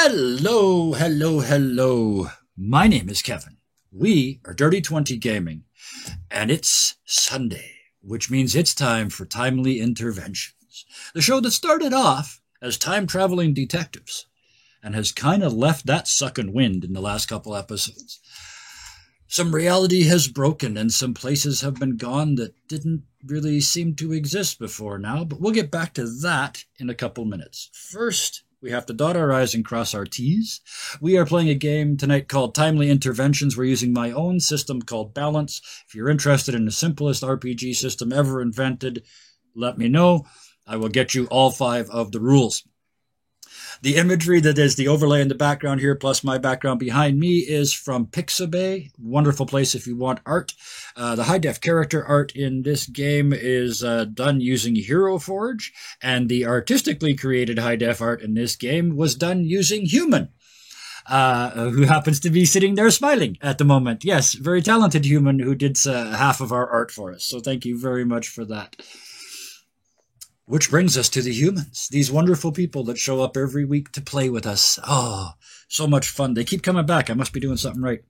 Hello, hello, hello. My name is Kevin. We are Dirty 20 Gaming, and it's Sunday, which means it's time for Timely Interventions, the show that started off as time-traveling detectives and has kind of left that sucking wind in the last couple episodes. Some reality has broken and some places have been gone that didn't really seem to exist before now, but we'll get back to that in a couple minutes. First, we have to dot our I's and cross our T's. We are playing a game tonight called Timely Interventions. We're using my own system called Balance. If you're interested in the simplest RPG system ever invented, let me know. I will get you all 5 of the rules. The imagery that is the overlay in the background here, plus my background behind me, is from Pixabay. Wonderful place if you want art. The high-def character art in this game is done using Hero Forge, and the artistically created high-def art in this game was done using Human, who happens to be sitting there smiling at the moment. Yes, very talented Human who did half of our art for us, so thank you very much for that. Which brings us to the humans, these wonderful people that show up every week to play with us. Oh, so much fun. They keep coming back. I must be doing something right.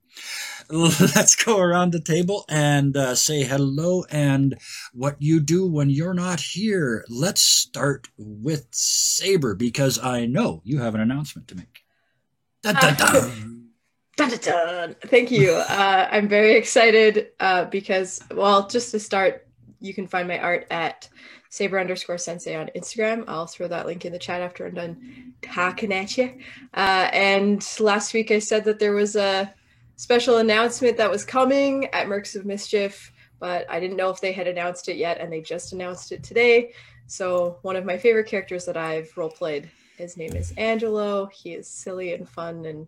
Let's go around the table and say hello and what you do when you're not here. Let's start with Saber, because I know you have an announcement to make. Dun, dun, dun. Dun, dun, dun. Thank you. I'm very excited because, well, just to start, you can find my art at Saber_Sensei on Instagram. I'll throw that link in the chat after I'm done talking at you. And last week I said that there was a special announcement that was coming at Mercs of Mischief, but I didn't know if they had announced it yet, and they just announced it today. So one of my favorite characters that I've roleplayed, his name is Angelo. He is silly and fun, and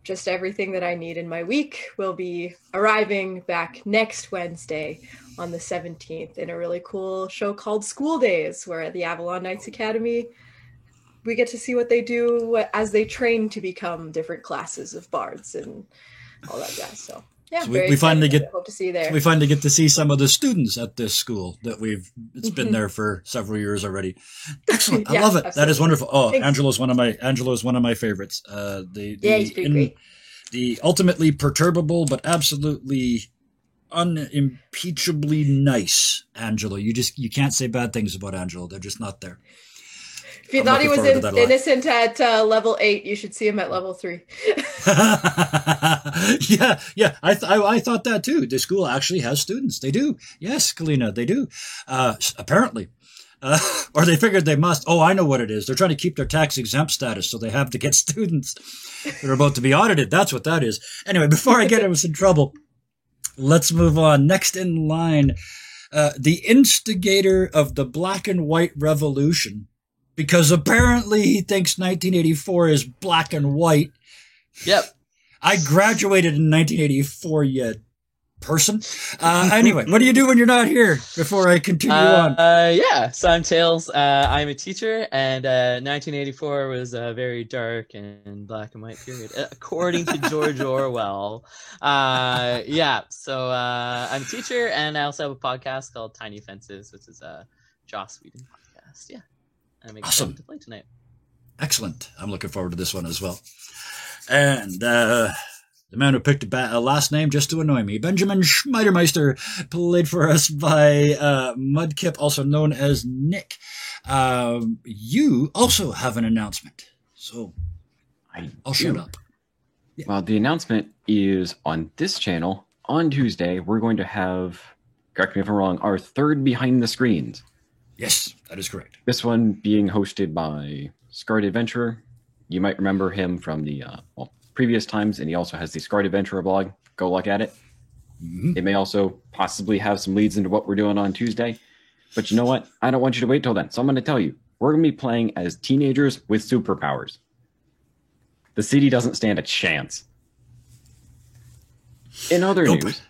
just everything that I need in my week will be arriving back next Wednesday on the 17th in a really cool show called School Days, where at the Avalon Knights Academy, we get to see what they do as they train to become different classes of bards and all that jazz. So yeah, so we finally hope to see you there. We finally get to see some of the students at this school that it's been there for several years already. Excellent. I love it. Absolutely. That is wonderful. Oh, thanks. Angela's one of my favorites. He's pretty great. The ultimately perturbable, but absolutely unimpeachably nice Angelo. You can't say bad things about Angelo. They're just not there. If you thought he was innocent at level 8, you should see him at level 3. Yeah. I thought that too. The school actually has students. They do. Yes, Kalina, they do. Apparently. Or they figured they must. Oh, I know what it is. They're trying to keep their tax exempt status, so they have to get students. They're about to be audited. That's what that is. Anyway, before I get us in trouble, let's move on. Next in line, the instigator of the black and white revolution, because apparently he thinks 1984 is black and white. Yep. I graduated in 1984, you person. Anyway, what do you do when you're not here before I continue on? Yeah, so I'm Tails. I'm a teacher, and 1984 was a very dark and black and white period, according to George Orwell. Yeah, so I'm a teacher, and I also have a podcast called Tiny Fences, which is a Joss Whedon podcast. Yeah, I'm excited to play tonight. Excellent. I'm looking forward to this one as well. And the man who picked a last name just to annoy me, Benjamin Schmeidermeister, played for us by Mudkip, also known as Nick. You also have an announcement, so I'll shut up. Yeah. Well, the announcement is on this channel. On Tuesday, we're going to have, correct me if I'm wrong, our 3rd Behind the Screens. Yes, that is correct. This one being hosted by Scarred Adventurer. You might remember him from the previous times, and he also has the Scarred Adventurer blog. Go look at it. Mm-hmm. It may also possibly have some leads into what we're doing on Tuesday. But you know what? I don't want you to wait till then. So I'm going to tell you, we're going to be playing as teenagers with superpowers. The city doesn't stand a chance. In other news,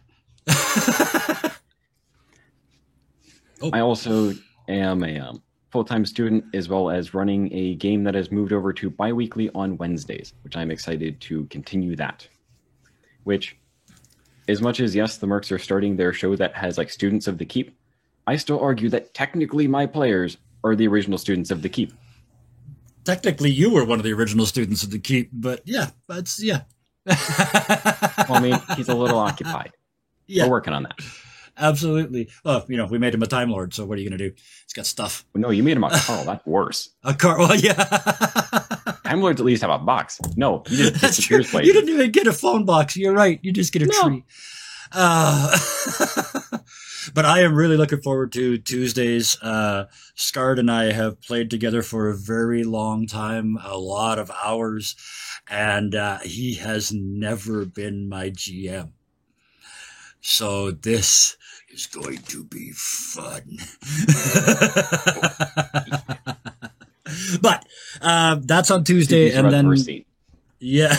I also am a full-time student, as well as running a game that has moved over to bi-weekly on Wednesdays, which I'm excited to continue that. Which, as much as, yes, the Mercs are starting their show that has like students of the Keep, I still argue that technically my players are the original students of the Keep. technically you were one of the original students of the Keep, but yeah, that's yeah. Well, I mean, he's a little occupied. Yeah, we're working on that. Absolutely. Well, we made him a Time Lord, so what are you going to do? He's got stuff. No, you made him a Carl. That's worse. A Carl, well, yeah. Time Lords at least have a box. No, you just disappears places. You didn't even get a phone box. You're right. You just get a tree. But I am really looking forward to Tuesdays. Scard and I have played together for a very long time, a lot of hours, and he has never been my GM. So this is going to be fun. But that's on Tuesday, and then yeah.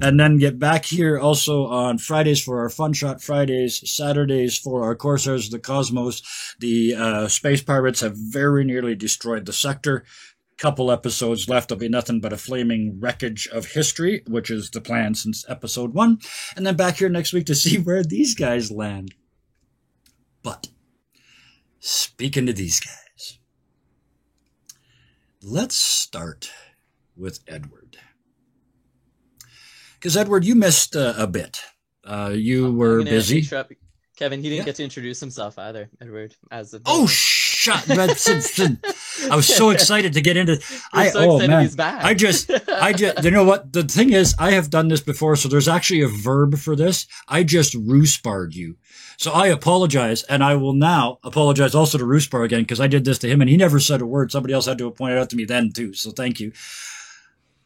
And then get back here also on Fridays for our Fun Shot Fridays, Saturdays for our Corsairs of the Cosmos. The Space Pirates have very nearly destroyed the sector. Couple episodes left. There'll be nothing but a flaming wreckage of history, which is the plan since episode 1. And then back here next week to see where these guys land. But speaking to these guys, let's start with Edward. Because Edward, you missed a bit. You were busy. Kevin, he didn't get to introduce himself either, Edward. Oh, shut! I was so excited to get into. He's back. I just, you know what? The thing is, I have done this before, so there's actually a verb for this. I just roosparred you. So I apologize, and I will now apologize also to Roospar again, because I did this to him, and he never said a word. Somebody else had to point it out to me then, too, so thank you.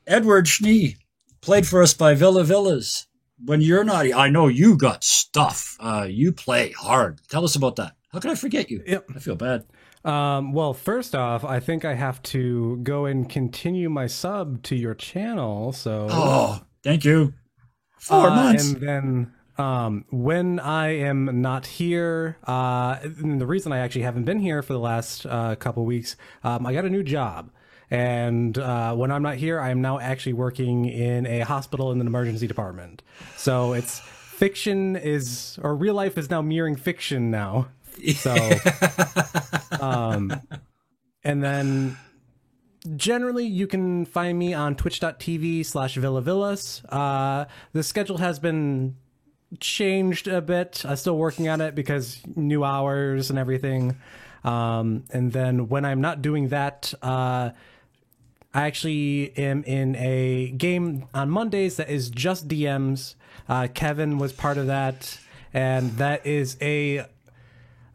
Edward Schnee, played for us by Villa Villas. When you're not, I know you got stuff. You play hard. Tell us about that. How can I forget you? Yep. I feel bad. Well, first off, I think I have to go and continue my sub to your channel. So, oh, thank you. 4 months. And then when I am not here, and the reason I actually haven't been here for the last couple weeks, I got a new job. And when I'm not here, I am now actually working in a hospital in the emergency department. So it's fiction is, or real life is now mirroring fiction now. So, and then generally you can find me on twitch.tv/villavillas. The schedule has been changed a bit. I'm still working on it because new hours and everything. And then when I'm not doing that, I actually am in a game on Mondays that is just DMs. Kevin was part of that, and that is a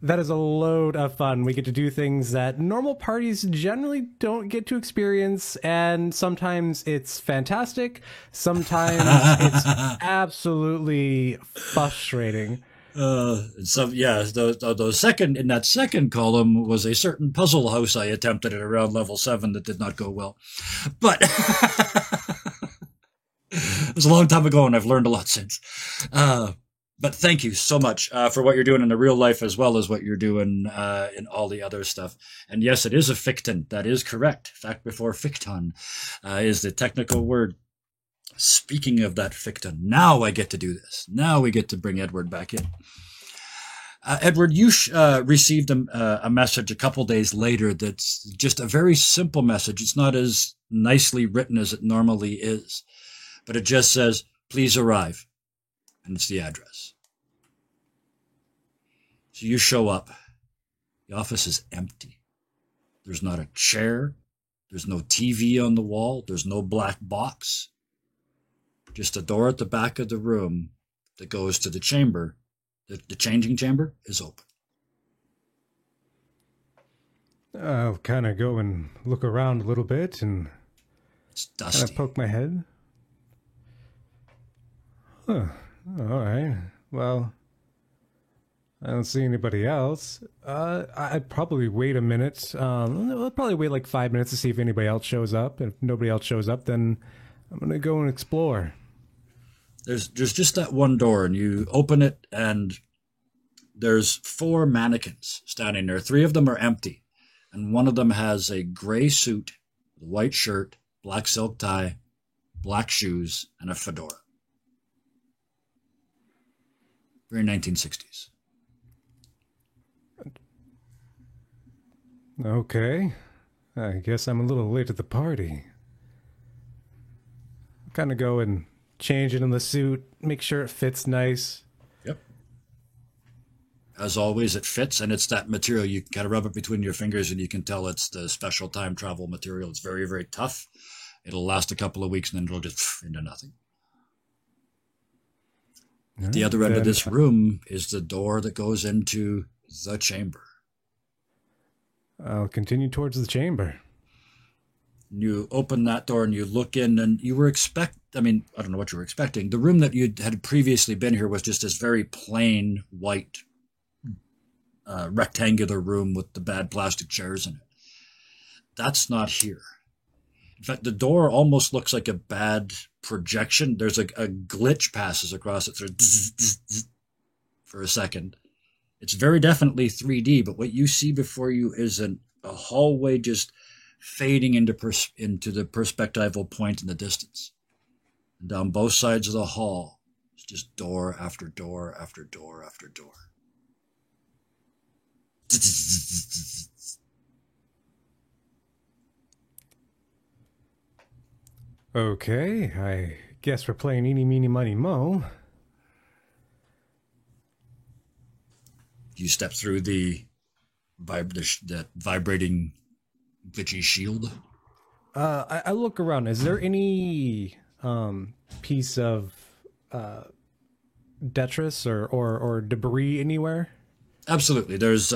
load of fun. We get to do things that normal parties generally don't get to experience, and sometimes it's fantastic. Sometimes it's absolutely frustrating. The second in that second column was a certain puzzle house I attempted at around level 7 that did not go well, but it was a long time ago and I've learned a lot since. But thank you so much for what you're doing in the real life as well as what you're doing in all the other stuff. And yes, it is a ficton. That is correct. Fact before ficton is the technical word. Speaking of that ficton, now I get to do this. Now we get to bring Edward back in. Edward, you received a message a couple days later that's just a very simple message. It's not as nicely written as it normally is, but it just says, please arrive. And it's the address. So you show up. The office is empty. There's not a chair. There's no TV on the wall. There's no black box. Just a door at the back of the room that goes to the chamber. The changing chamber is open. I'll kind of go and look around a little bit and it's dusty. Kind of poke my head. Huh. All right. Well, I don't see anybody else. I'd probably wait a minute. I'll probably wait like 5 minutes to see if anybody else shows up. If nobody else shows up, then I'm going to go and explore. There's just that one door, and you open it, and there's 4 mannequins standing there. 3 of them are empty, and one of them has a gray suit, white shirt, black silk tie, black shoes, and a fedora. Very 1960s. Okay. I guess I'm a little late to the party. Kind of go and change it in the suit, make sure it fits nice. Yep. As always, it fits, and it's that material. You kind of rub it between your fingers, and you can tell it's the special time travel material. It's very, very tough. It'll last a couple of weeks, and then it'll just into nothing. At the other end of this room is the door that goes into the chamber. I'll continue towards the chamber. You open that door and you look in, and you were I don't know what you were expecting. The room that you had previously been here was just this very plain white rectangular room with the bad plastic chairs in it. That's not here. In fact, the door almost looks like a bad projection. There's a glitch passes across it for a second. It's very definitely 3D, but what you see before you is a hallway just fading into the perspectival point in the distance. And down both sides of the hall, it's just door after door after door after door. Okay, I guess we're playing Eeny, Meeny, Miny, Mo. You step through that vibrating glitchy shield. I look around. Is there any piece of detritus or debris anywhere? Absolutely. There's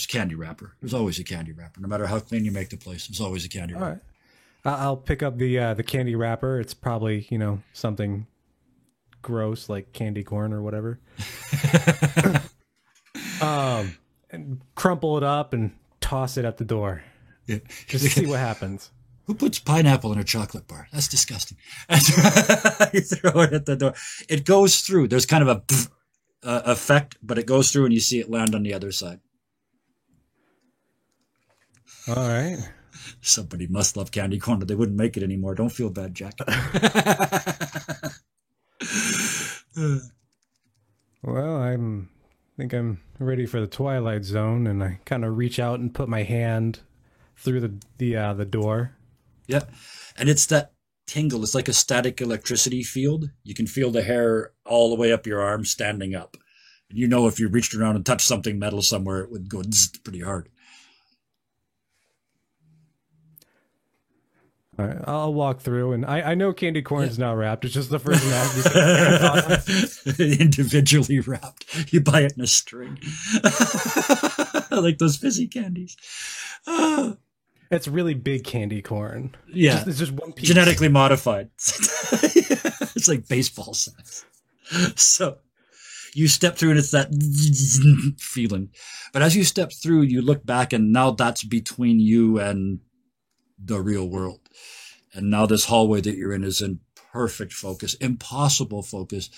candy wrapper. There's always a candy wrapper. No matter how clean you make the place, there's always a candy wrapper. All right. I'll pick up the candy wrapper. It's probably, something gross like candy corn or whatever. And crumple it up and toss it at the door. Yeah. Just to see what happens. Who puts pineapple in a chocolate bar? That's disgusting. You throw it at the door. It goes through. There's kind of a effect, but it goes through and you see it land on the other side. All right. Somebody must love candy corn, or they wouldn't make it anymore. Don't feel bad, Jack. Well, I think I'm ready for the Twilight Zone, and I kind of reach out and put my hand through the door. Yeah, and it's that tingle. It's like a static electricity field. You can feel the hair all the way up your arm standing up. And if you reached around and touched something metal somewhere, it would go pretty hard. All right, I'll walk through, and I know candy corn's not wrapped. It's just the first one. Individually wrapped. You buy it in a string. Like those fizzy candies. It's really big candy corn. Yeah. It's just one piece. Genetically modified. It's like baseball size. So you step through and it's that feeling. But as you step through, you look back and now that's between you and the real world. And now this hallway that you're in is in perfect focus, impossible focus.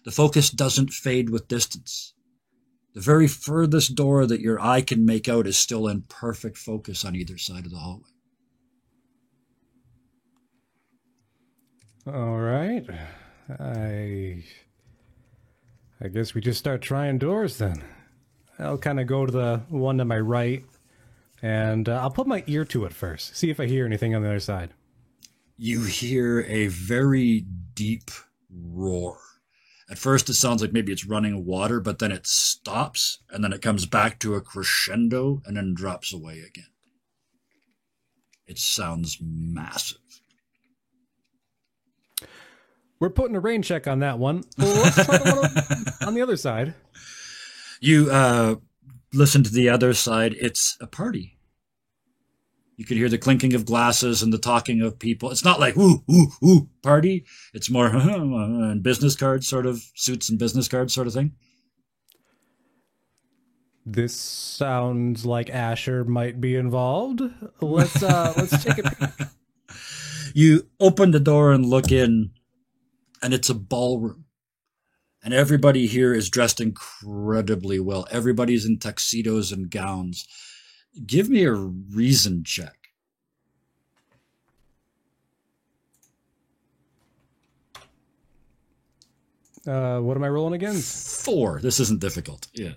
The focus doesn't fade with distance. The very furthest door that your eye can make out is still in perfect focus on either side of the hallway. All right. I guess we just start trying doors then. I'll kind of go to the one to my right, and I'll put my ear to it first, see if I hear anything on the other side. You hear a very deep roar. At first, it sounds like maybe it's running water, but then it stops, and then it comes back to a crescendo, and then drops away again. It sounds massive. We're putting a rain check on that one. Well, let's try the one on the other side. You listen to the other side. It's a party. You could hear the clinking of glasses and the talking of people. It's not like, ooh, ooh, ooh, party. It's more and business cards, sort of suits and business cards sort of thing. This sounds like Asher might be involved. Let's take a peek. You open the door and look in, and it's a ballroom. And everybody here is dressed incredibly well. Everybody's in tuxedos and gowns. Give me a reason check. What am I rolling again? 4. This isn't difficult. Yeah.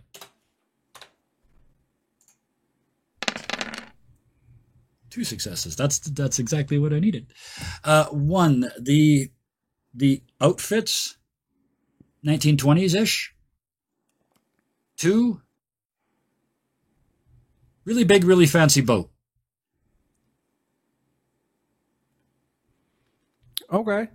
2 successes. That's exactly what I needed. 1, the outfits, 1920s-ish. 2, really big, really fancy boat. Okay.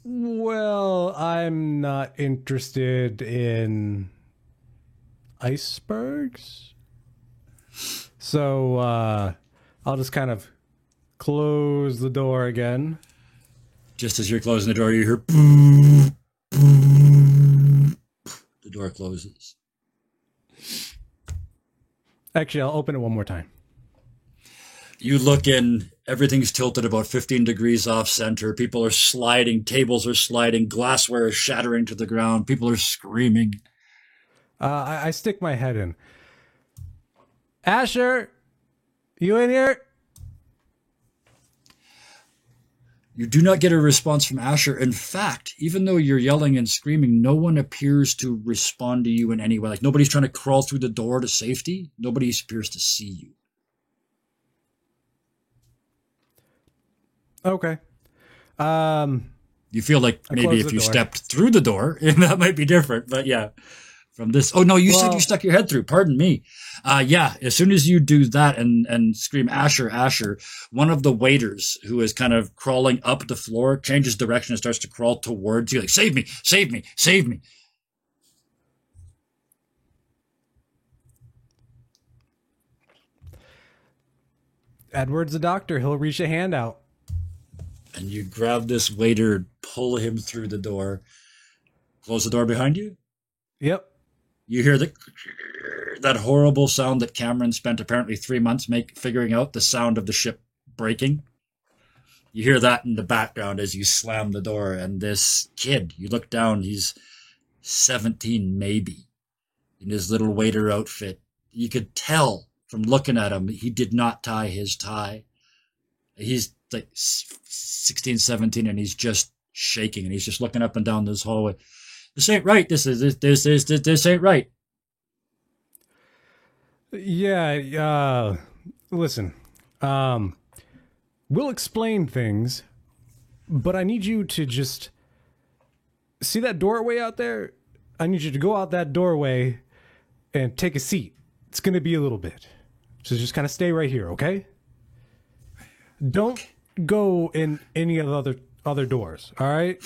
Well, I'm not interested in icebergs. So, I'll just kind of close the door again. Just as you're closing the door, you hear boom, boom. The door closes. Actually, I'll open it one more time. You look in, everything's tilted about 15 degrees off center. People are sliding, tables are sliding, glassware is shattering to the ground. People are screaming. I stick my head in. Asher, you in here? You do not get a response from Asher. In fact, even though you're yelling and screaming, no one appears to respond to you in any way. Like nobody's trying to crawl through the door to safety. Nobody appears to see you. Okay. You feel like maybe close if the you door. stepped through the door, that might be different. But yeah, from this. Oh no, you said you stuck your head through. Pardon me. Yeah. As soon as you do that and scream Asher, Asher, one of the waiters who is kind of crawling up the floor changes direction and starts to crawl towards you. Like, save me, save me, save me. Edward's a doctor. He'll reach a hand out. And you grab this waiter, pull him through the door, close the door behind you. Yep. You hear that horrible sound that Cameron spent apparently 3 months figuring out, the sound of the ship breaking. You hear that in the background as you slam the door, and this kid, you look down, he's 17 maybe, in his little waiter outfit. You could tell from looking at him, he did not tie his tie. He's like 16, 17, and he's just shaking, and he's just looking up and down this hallway. This ain't right. This ain't right. Yeah. Listen. We'll explain things, but I need you to just see that doorway out there. I need you to go out that doorway and take a seat. It's going to be a little bit. So just kind of stay right here, okay? Don't go in any of the other doors, all right?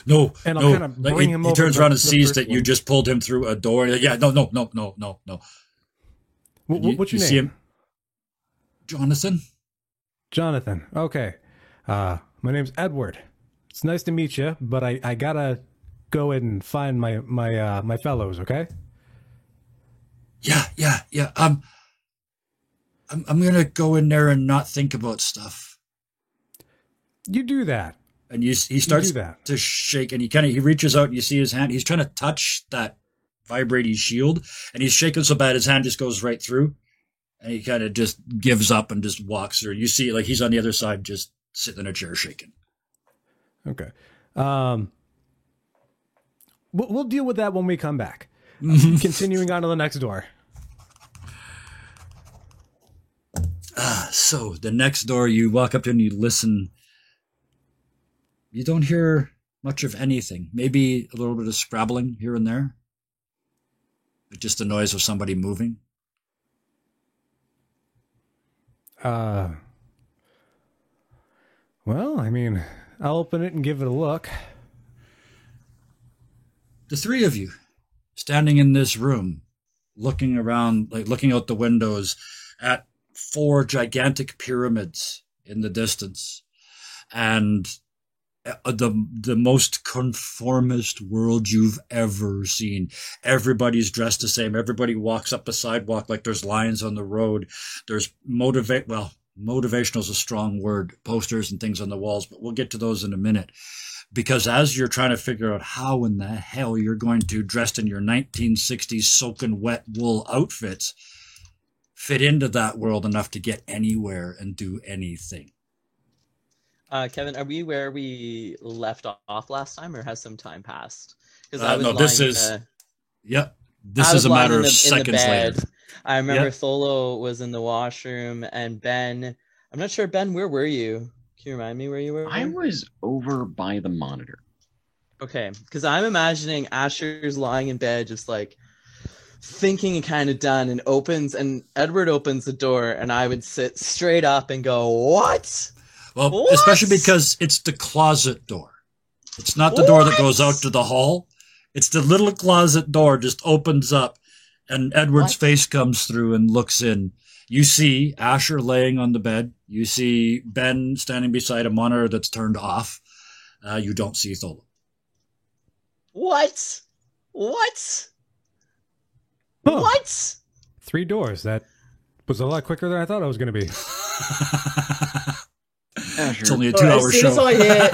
No, And I'll kind of bring him over. He turns around and the sees first that you one. just pulled him through a door. Yeah, no. What's your see name? him? Jonathan? Jonathan. Okay. My name's Edward. It's nice to meet you, but I gotta go and find my fellows, okay? Yeah. I'm gonna go in there and not think about stuff. You do that. And he starts do that. to shake, and he reaches out, and you see his hand. He's trying to touch that vibrating shield, and he's shaking so bad his hand just goes right through, and he kind of just gives up and just walks through. You see, like he's on the other side, just sitting in a chair shaking. Okay. We'll deal with that when we come back. Continuing on to the next door. So the next door, you walk up to and you listen. You don't hear much of anything. Maybe a little bit of scrabbling here and there. But just the noise of somebody moving. Well, I mean, I'll open it and give it a look. The three of you standing in this room, looking around, like looking out the windows at 4 gigantic pyramids in the distance, and the most conformist world you've ever seen. Everybody's dressed the same. Everybody walks up the sidewalk like there's lines on the road. There's motivational is a strong word, posters and things on the walls, but we'll get to those in a minute. Because as you're trying to figure out how in the hell you're going to, dressed in your 1960s soaking wet wool outfits, fit into that world enough to get anywhere and do anything. Kevin, are we where we left off last time, or has some time passed? because I was no, this lying, is. Yep. This I is was a lying matter in of the seconds bed. later. I remember Yeah. Tholo was in the washroom, and Ben. I'm not sure, Ben. Where were you? Can you remind me where you were? I was over by the monitor. Okay, because I'm imagining Asher's lying in bed, just like thinking and kind of done, and Edward opens the door, and I would sit straight up and go, "What? Well, What? especially because it's the closet door. It's not the door that goes out What? to the hall. It's the little closet door just opens up, and Edward's What? face comes through and looks in. You see Asher laying on the bed. You see Ben standing beside a monitor that's turned off. You don't see Tholo. What? What? Huh. What?" 3 doors. That was a lot quicker than I thought it was going to be. It's only a All right, 2-hour as soon as show. I hear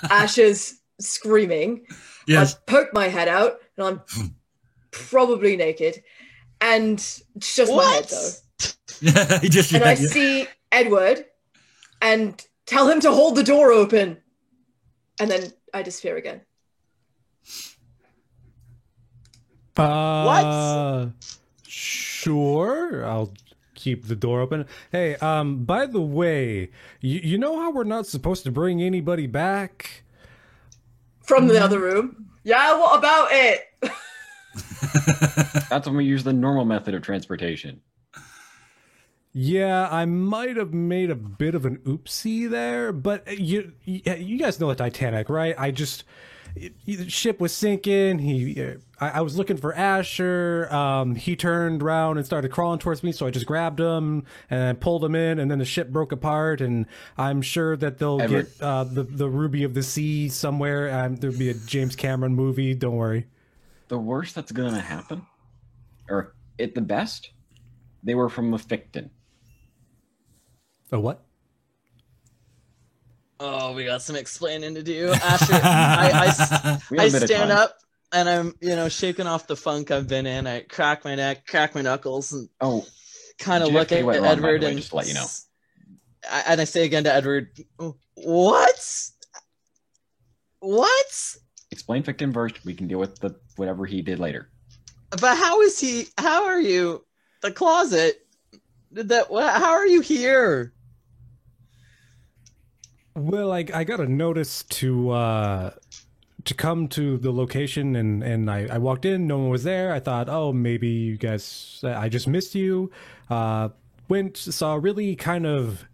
Asher's screaming, Yes. I poke my head out, and I'm probably naked, and it's just my head though. He just, And I see Edward, and tell him to hold the door open, and then I disappear again. Sure. I'll keep the door open. Hey, by the way, you know how we're not supposed to bring anybody back? From the other room. Yeah, what about it? That's when we use the normal method of transportation. Yeah, I might have made a bit of an oopsie there, but you guys know the Titanic, right? The ship was sinking. I was looking for Asher. He turned around and started crawling towards me, so I just grabbed him and pulled him in, and then the ship broke apart. And I'm sure that they'll Edward. get the Ruby of the Sea somewhere. There'll be a James Cameron movie. Don't worry. The worst that's going to happen, or at the best, they were from a Ficton. A what? Oh, we got some explaining to do. Asher, I We have a bit of stand time. up and I'm, shaking off the funk I've been in. I crack my neck, crack my knuckles, and Oh, kind of look JFK at went wrong, by the Edward way, and just to let you know. And I say again to Edward, "What? What? Explain Ficton first. We can deal with whatever he did later. But how is he? How are you? The closet? How are you here?" Well, I got a notice to come to the location, and I walked in. No one was there. I thought, oh, maybe you guys. I just missed you. Saw a really kind of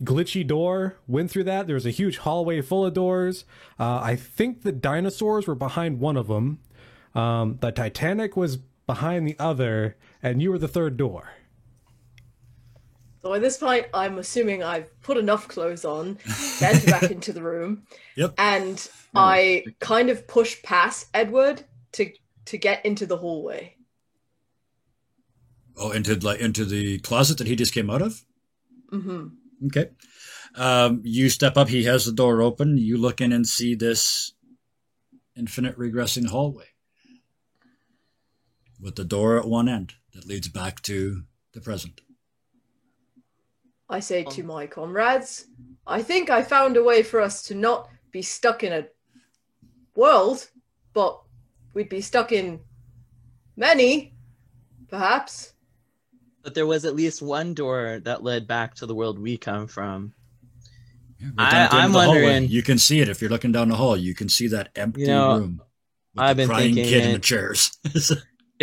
glitchy door. Went through that. There was a huge hallway full of doors. I think the dinosaurs were behind one of them. The Titanic was behind the other, and you were the third door. So at this point, I'm assuming I've put enough clothes on, then back into the room, Yep. and I kind of push past Edward to get into the hallway. Oh, into the closet that he just came out of? Mm-hmm. Okay. You step up. He has the door open. You look in and see this infinite regressing hallway with the door at one end that leads back to the present. I say to my comrades, I think I found a way for us to not be stuck in a world, but we'd be stuck in many, perhaps. But there was at least one door that led back to the world we come from. Yeah, right down at the end I'm of the hallway. wondering- You can see it if you're looking down the hall. You can see that empty room with I've the been crying thinking kid in it- the chairs.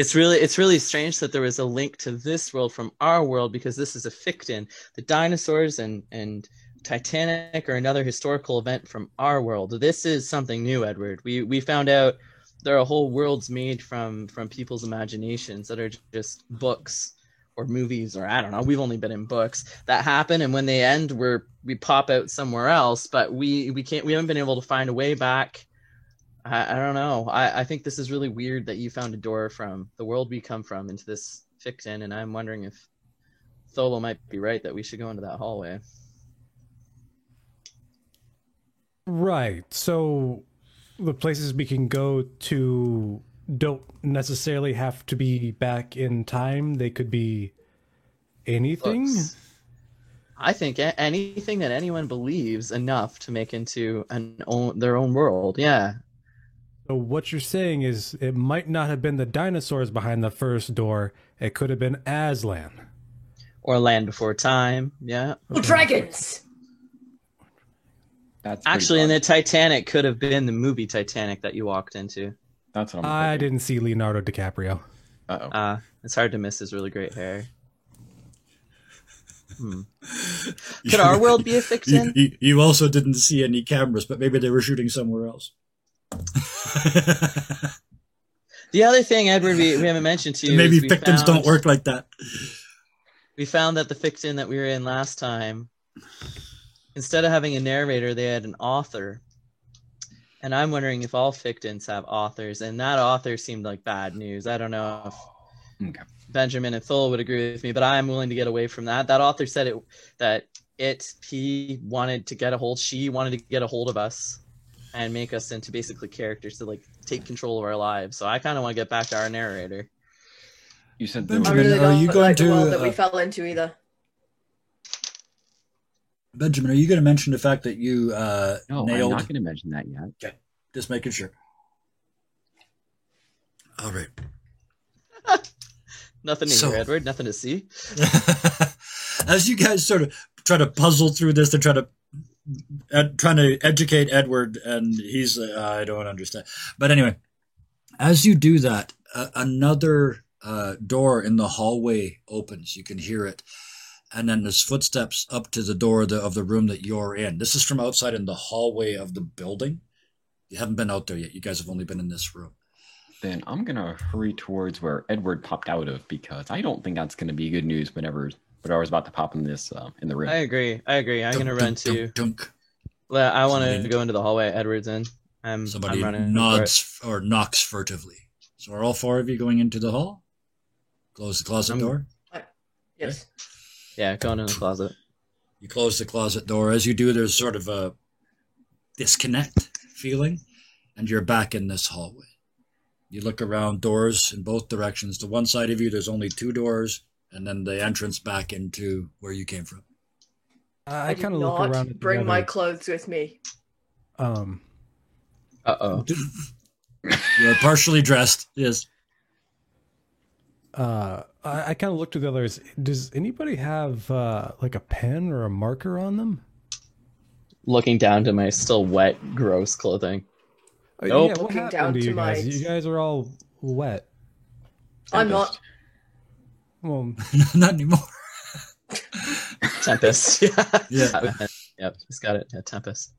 It's really strange that there was a link to this world from our world, because this is a Ficton. The dinosaurs and Titanic are another historical event from our world. This is something new, Edward. We found out there are whole worlds made from people's imaginations that are just books or movies, or I don't know. We've only been in books that happen, and when they end, we pop out somewhere else. But we haven't been able to find a way back. I don't know. I think this is really weird that you found a door from the world we come from into this Ficton, and I'm wondering if Tholo might be right that we should go into that hallway. Right. So the places we can go to don't necessarily have to be back in time. They could be anything. Books. I think anything that anyone believes enough to make into their own world. Yeah. So what you're saying is it might not have been the dinosaurs behind the first door. It could have been Aslan. Or Land Before Time. Yeah. Oh, dragons! That's pretty Actually, in fun. the Titanic could have been the movie Titanic that you walked into. That's what I'm I thinking. didn't see Leonardo DiCaprio. Uh-oh. It's hard to miss his really great hair. Could our world be a fiction? You also didn't see any cameras, but maybe they were shooting somewhere else. The other thing, Edward, we haven't mentioned to you. Maybe is we fictions don't work like that. We found that the fiction that we were in last time, instead of having a narrator, they had an author. And I'm wondering if all fictions have authors, and that author seemed like bad news. I don't know if Okay. Benjamin and Phil would agree with me, but I'm willing to get away from that. That author said she wanted to get a hold of us and make us into basically characters to like take control of our lives. So I kind of want to get back to our narrator. You said I there Benjamin, were... really are don't you going like the to, world that we fell into either. Benjamin, are you going to mention the fact that you No, I'm nailed? not going to mention that yet. Okay, just making sure. All right. Nothing to So- hear, Edward. Nothing to see. As you guys sort of try to puzzle through this, they're trying to educate Edward, and he's I don't understand. But anyway, as you do that, another door in the hallway opens. You can hear it, and then there's footsteps up to the door of the room that you're in. This is from outside in the hallway of the building. You haven't been out there yet. You guys have only been in this room. Then I'm going to hurry towards where Edward popped out of, because I don't think that's going to be good news whenever whatever's about to pop in this in the room. I agree. I'm going to run too. Dunk. Well, I want Somebody- to go into the hallway Edward's in. Somebody I'm running for it. nods or knocks furtively. So are all four of you going into the hall? Close the closet door. Yes. Yeah, going in the closet. You close the closet door. As you do, there's sort of a disconnect feeling, and you're back in this hallway. You look around, doors in both directions. To one side of you, there's only two doors, and then the entrance back into where you came from. I did kind of look not around. At bring the my other- clothes with me. Uh-oh. You're partially dressed. Yes. I kind of look to the others. Does anybody have like a pen or a marker on them? Looking down to my still wet, gross clothing. Nope. Yeah, what Looking happened down to to you guys? my- You guys are all wet. I'm not. Well, Not anymore. Tempest. Yeah. Yeah. Yep, just got it. Yeah, Tempest.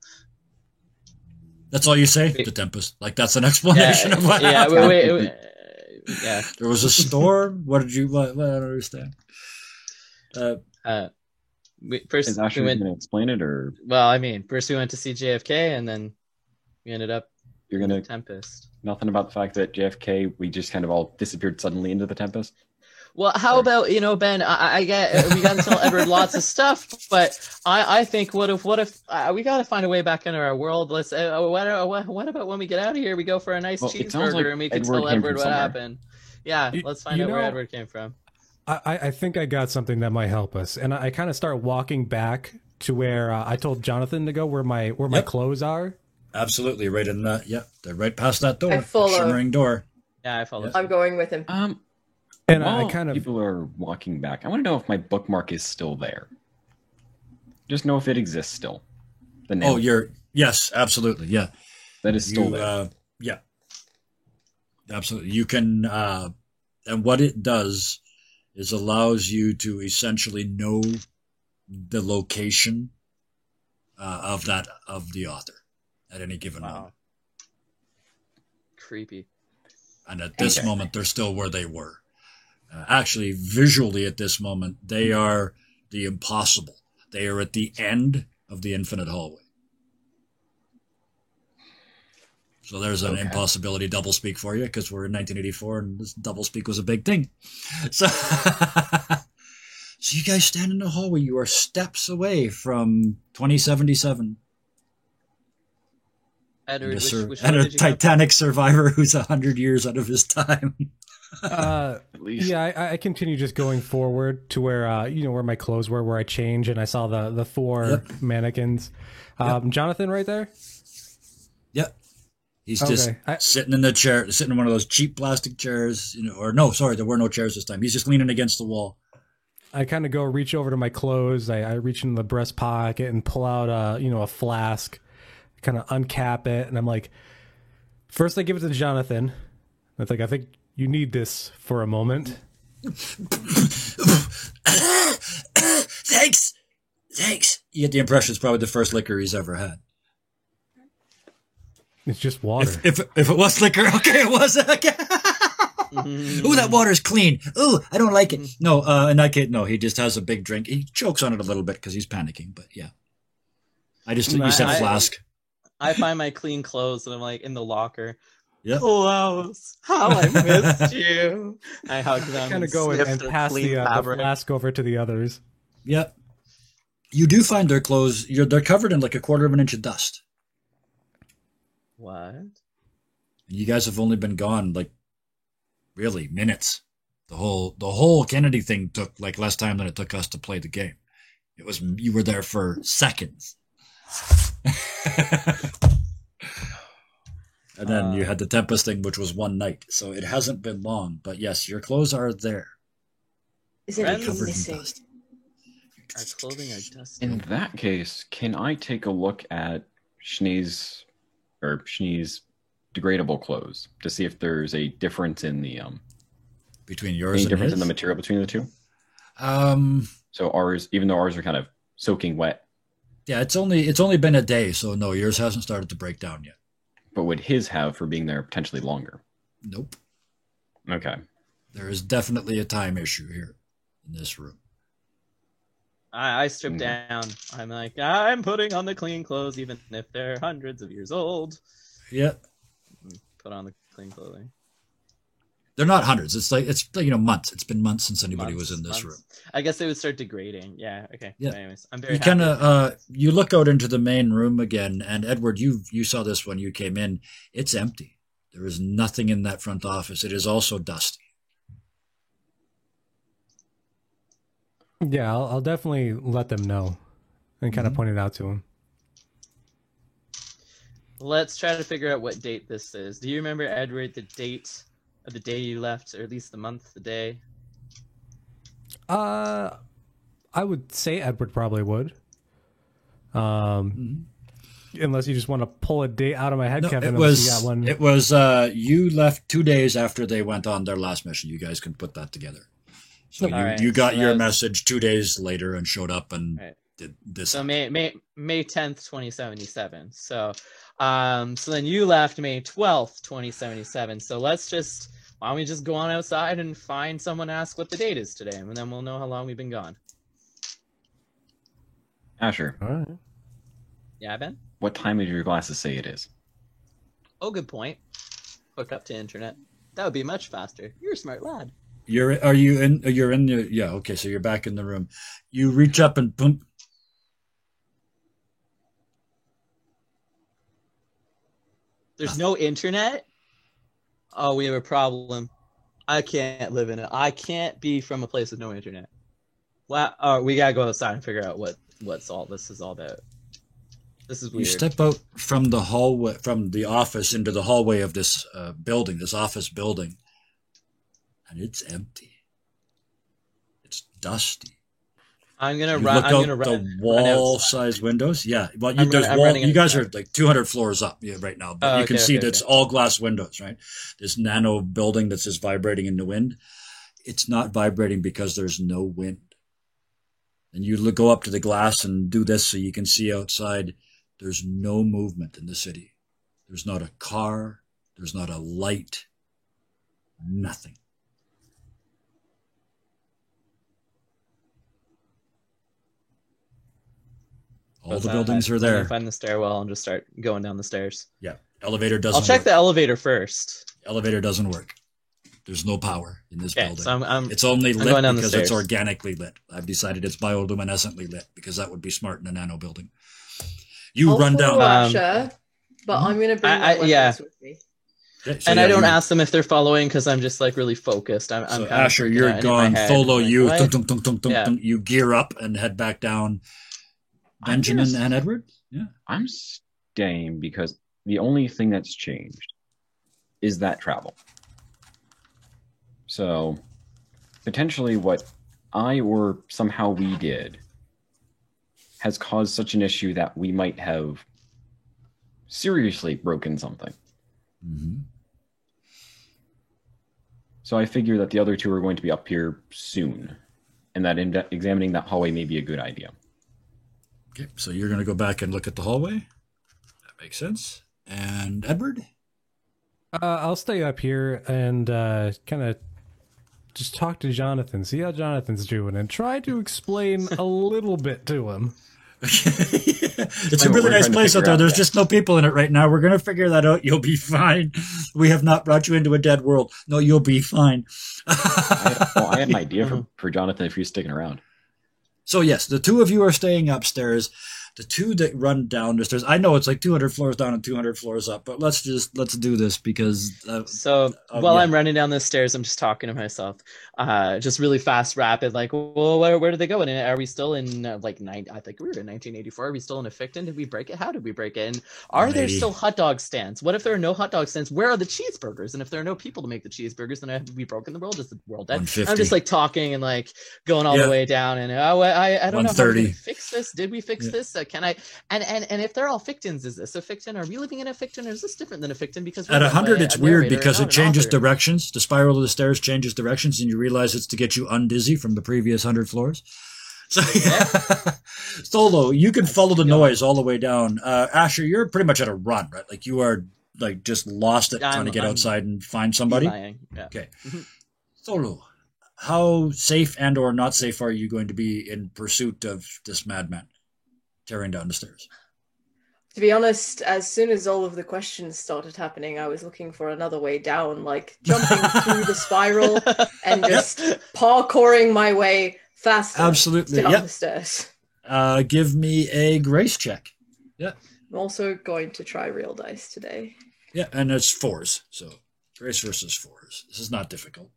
That's all you say? The Tempest. Like, that's an explanation of what yeah, happened. wait. Yeah. There was a storm? What did you... What, I don't understand. First, Is Asher we going went, to explain it, or well, I mean, first we went to see JFK, and then we ended up you're in going the to... Tempest. Nothing about the fact that JFK, we just kind of all disappeared suddenly into the Tempest? Well, how about, Ben, I get, we got to tell Edward lots of stuff, but I think what if we got to find a way back into our world. Let's, what about when we get out of here, we go for a nice Well, it sounds cheeseburger like and we can Edward tell came Edward from what somewhere. happened. Yeah, let's find out where Edward came from. I think I got something that might help us, and I kind of start walking back to where I told Jonathan to go, where my Yep. clothes are. Absolutely, right in that. Yeah, they're right past that door. I follow. Shimmering door. Yeah, I followed. I'm going with him. And While I kind of people are walking back, I want to know if my bookmark is still there. Just know if it exists still. The name. Oh, yes, absolutely. Yeah. that is still there. Yeah. Absolutely. You can, and what it does is allows you to essentially know the location of the author at any given moment. Creepy. And at this moment, they're still where they were. Actually, visually at this moment, they are the impossible. They are at the end of the infinite hallway. So there's an impossibility doublespeak for you, because we're in 1984 and this doublespeak was a big thing. So, so you guys stand in the hallway. You are steps away from 2077. Edward, And a, which and one a did you go? Titanic survivor who's 100 years out of his time. At least. yeah, I continue just going forward to where where my clothes were, where I changed, and I saw the four Yep. mannequins. Jonathan, right there. Yep. He's just sitting in the chair, sitting in one of those cheap plastic chairs, or no, sorry, there were no chairs this time. He's just leaning against the wall. I kind of go reach over to my clothes. I reach into the breast pocket and pull out a flask, kind of uncap it, and I'm like, first I give it to Jonathan. I think you need this for a moment. Thanks. You get the impression it's probably the first liquor he's ever had. It's just water. If it was liquor, okay, it was. Okay. Ooh, that water's clean. Ooh, I don't like it. No, in that case, no, he just has a big drink. He chokes on it a little bit because he's panicking, but yeah. You said flask. I find my clean clothes and I'm like in the locker. Yeah. Close. How I missed you. I hug them. Kind of go and pass the flask over to the others. Yeah. You do find their clothes. They're covered in like a quarter of an inch of dust. What? You guys have only been gone like really minutes. The whole Kennedy thing took like less time than it took us to play the game. You were there for seconds. And then you had the Tempest thing, which was one night. So it hasn't been long. But yes, your clothes are there. Is anything missing? Our clothing are dusty. In that case, can I take a look at Shnee's degradable clothes to see if there's a difference in the between yours and difference his? in the material between the two? So ours, even though ours are kind of soaking wet. Yeah, it's only been a day, so no, yours hasn't started to break down yet. But would his have for being there potentially longer? Nope. Okay. There is definitely a time issue here in this room. I strip down. I'm like, I'm putting on the clean clothes, even if they're hundreds of years old. Yeah. Put on the clean clothing. They're not hundreds. It's like months. It's been months since anybody was in this room. I guess they would start degrading. Yeah. Okay. Yeah. But anyways, I'm very. You kind of you look out into the main room again, and Edward, you saw this when you came in. It's empty. There is nothing in that front office. It is also dusty. Yeah, I'll definitely let them know and kind of point it out to them. Let's try to figure out what date this is. Do you remember, Edward, the date of the day you left, or at least the month, the day? I would say Edward probably would. Unless you just want to pull a date out of my head, No, Kevin. It was you left 2 days after they went on their last mission. You guys can put that together. So you got your message 2 days later and showed up and did this. So May 10th, 2077. So then you left May 12th, 2077. So why don't we just go on outside and find someone to ask what the date is today, and then we'll know how long we've been gone. Asher. All right. Yeah, Ben? What time did your glasses say it is? Oh, good point. Hook up to internet. That would be much faster. You're a smart lad. You're in the yeah, okay, so you're back in the room. You reach up and boom. There's no internet? Oh, we have a problem. I can't live in it. I can't be from a place with no internet. Well, we gotta go outside and figure out what's all this is all about. This is weird. You step out from the hallway, from the office into the hallway of this building, this office building. And it's empty. It's dusty. I'm gonna you run. Look I'm out gonna run. the wall-sized windows. Yeah, well, you guys are like 200 floors up right now, but you can see that it's all glass windows, right? This nano building that's just vibrating in the wind. It's not vibrating because there's no wind. And you go up to the glass and do this so you can see outside. There's no movement in the city. There's not a car. There's not a light. Nothing. All the buildings are there. Find the stairwell and just start going down the stairs. Yeah. Elevator doesn't I'll check work. the elevator first. Elevator doesn't work. There's no power in this building. So it's only lit going down because the stairs. it's organically lit. I've decided it's bioluminescently lit because that would be smart in a nano building. You I'll run follow down. Asha, but I'm going to bring my weapons with me. So I don't ask them if they're following because I'm just like really focused. I'm so kind Asher, of you're gone. Tholo, you What? you gear up and head back down. Benjamin and Edward? Yeah. I'm staying because the only thing that's changed is that travel. So potentially what I or somehow we did has caused such an issue that we might have seriously broken something. Mm-hmm. So I figure that the other two are going to be up here soon, and that examining that hallway may be a good idea. Okay, so you're going to go back and look at the hallway. That makes sense. And Edward? I'll stay up here and kind of just talk to Jonathan, see how Jonathan's doing, and try to explain a little bit to him. It's a really nice place out there. There's just no people in it right now. We're going to figure that out. You'll be fine. We have not brought you into a dead world. No, you'll be fine. I had an idea for Jonathan if he's sticking around. So yes, the two of you are staying upstairs. The two that run down the stairs. I know it's like 200 floors down and 200 floors up, but let's do this because. While I'm running down the stairs, I'm just talking to myself, just really fast, rapid. Like, well, where did they go? And are we still in I think we were in 1984. Are we still in Ficton? Did we break it? How did we break it? And are there still hot dog stands? What if there are no hot dog stands? Where are the cheeseburgers? And if there are no people to make the cheeseburgers, then have we broken the world? Is the world dead? I'm just like talking and like going all the way down. And I don't know how we fix this. Did we fix this? Can I? And if they're all fictins, is this a fictin? Are we living in a fictin, or is this different than a fictin? Because at 100, it's weird because it changes directions. The spiral of the stairs changes directions, and you realize it's to get you undizzy from the previous 100 floors. So, Solo, you can follow the noise all the way down. Asher, you're pretty much at a run, right? Like you are like just lost it trying to get outside and find somebody. Yeah. Okay, Solo, how safe and or not safe are you going to be in pursuit of this madman tearing down the stairs? To be honest, as soon as all of the questions started happening, I was looking for another way down, like jumping through the spiral and just parkouring my way faster. Absolutely, down the stairs. Give me a grace check. Yeah. I'm also going to try real dice today. Yeah, and it's 4s, so grace versus 4s. This is not difficult.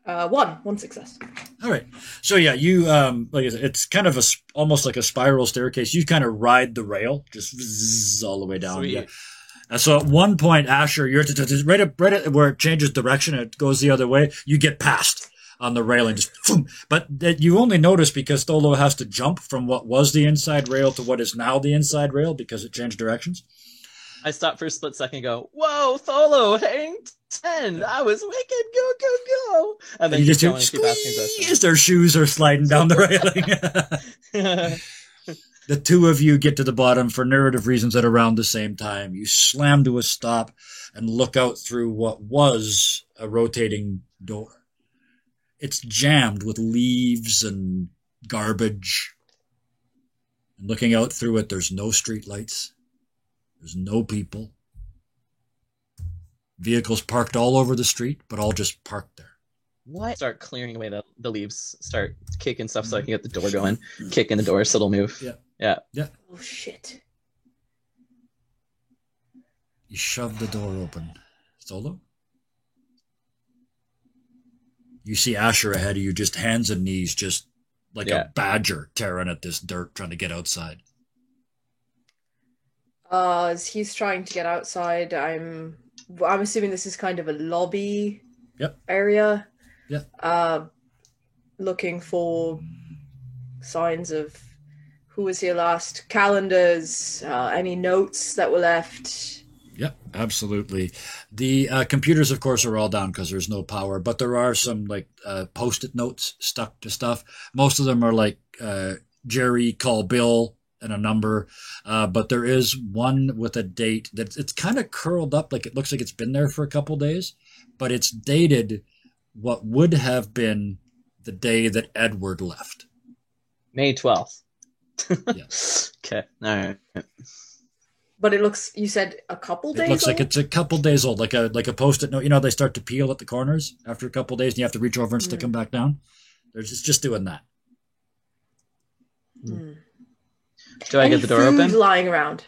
One success. All right. So yeah, you like I said, it's kind of almost like a spiral staircase. You kind of ride the rail, just all the way down. Sweet. Yeah. And so at one point, Asher, you're right at where it changes direction. It goes the other way. You get past on the railing, just boom. But you only notice because Tholo has to jump from what was the inside rail to what is now the inside rail because it changed directions. I stopped for a split second and go, whoa, Tholo, hang 10. I was wicked. Go, go, go. And then you just hear squeeze. Their shoes are sliding down the railing. The two of you get to the bottom for narrative reasons at around the same time. You slam to a stop and look out through what was a rotating door. It's jammed with leaves and garbage. And looking out through it, there's no street lights. There's no people. Vehicles parked all over the street, but all just parked there. What? Start clearing away the leaves. Start kicking stuff so I can get the door going. Kicking the door so it'll move. Yeah. Oh, shit. You shove the door open. Solo? You see Asher ahead of you, just hands and knees, just like a badger tearing at this dirt, trying to get outside. As he's trying to get outside, I'm assuming this is kind of a lobby area. Yeah. Looking for signs of who was here last, calendars, any notes that were left. Yep, absolutely. The computers, of course, are all down because there's no power, but there are some like Post-it notes stuck to stuff. Most of them are like Jerry, call Bill, and a number, but there is one with a date that it's kind of curled up, like it looks like it's been there for a couple days, but it's dated what would have been the day that Edward left. May 12th. Yes. Okay. All right. But it looks, you said a couple days It looks old? like it's a couple days old, like a Post-it note. You know, they start to peel at the corners after a couple days and you have to reach over and stick them back down. It's just doing that. Do I get the door open? Lying around.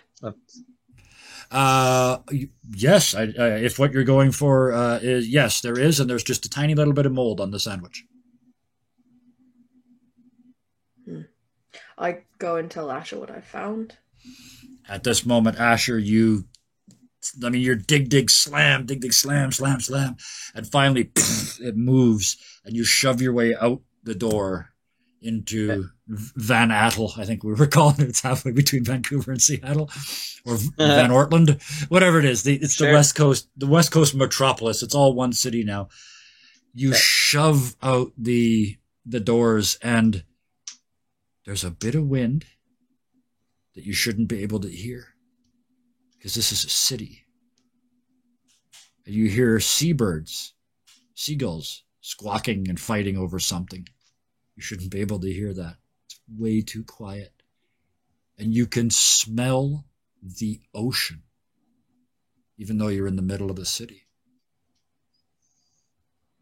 Yes. If what you're going for is yes, there is, and there's just a tiny little bit of mold on the sandwich. I go and tell Asher what I found. At this moment, Asher, you're dig, slam, slam, slam. And finally, it moves and you shove your way out the door into Van Attel. I think we were calling it. It's halfway between Vancouver and Seattle, or Van Ortland, whatever it is. It's the West Coast metropolis. It's all one city now. You shove out the doors and there's a bit of wind that you shouldn't be able to hear because this is a city. And you hear seagulls squawking and fighting over something. You shouldn't be able to hear that. It's way too quiet. And you can smell the ocean, even though you're in the middle of the city.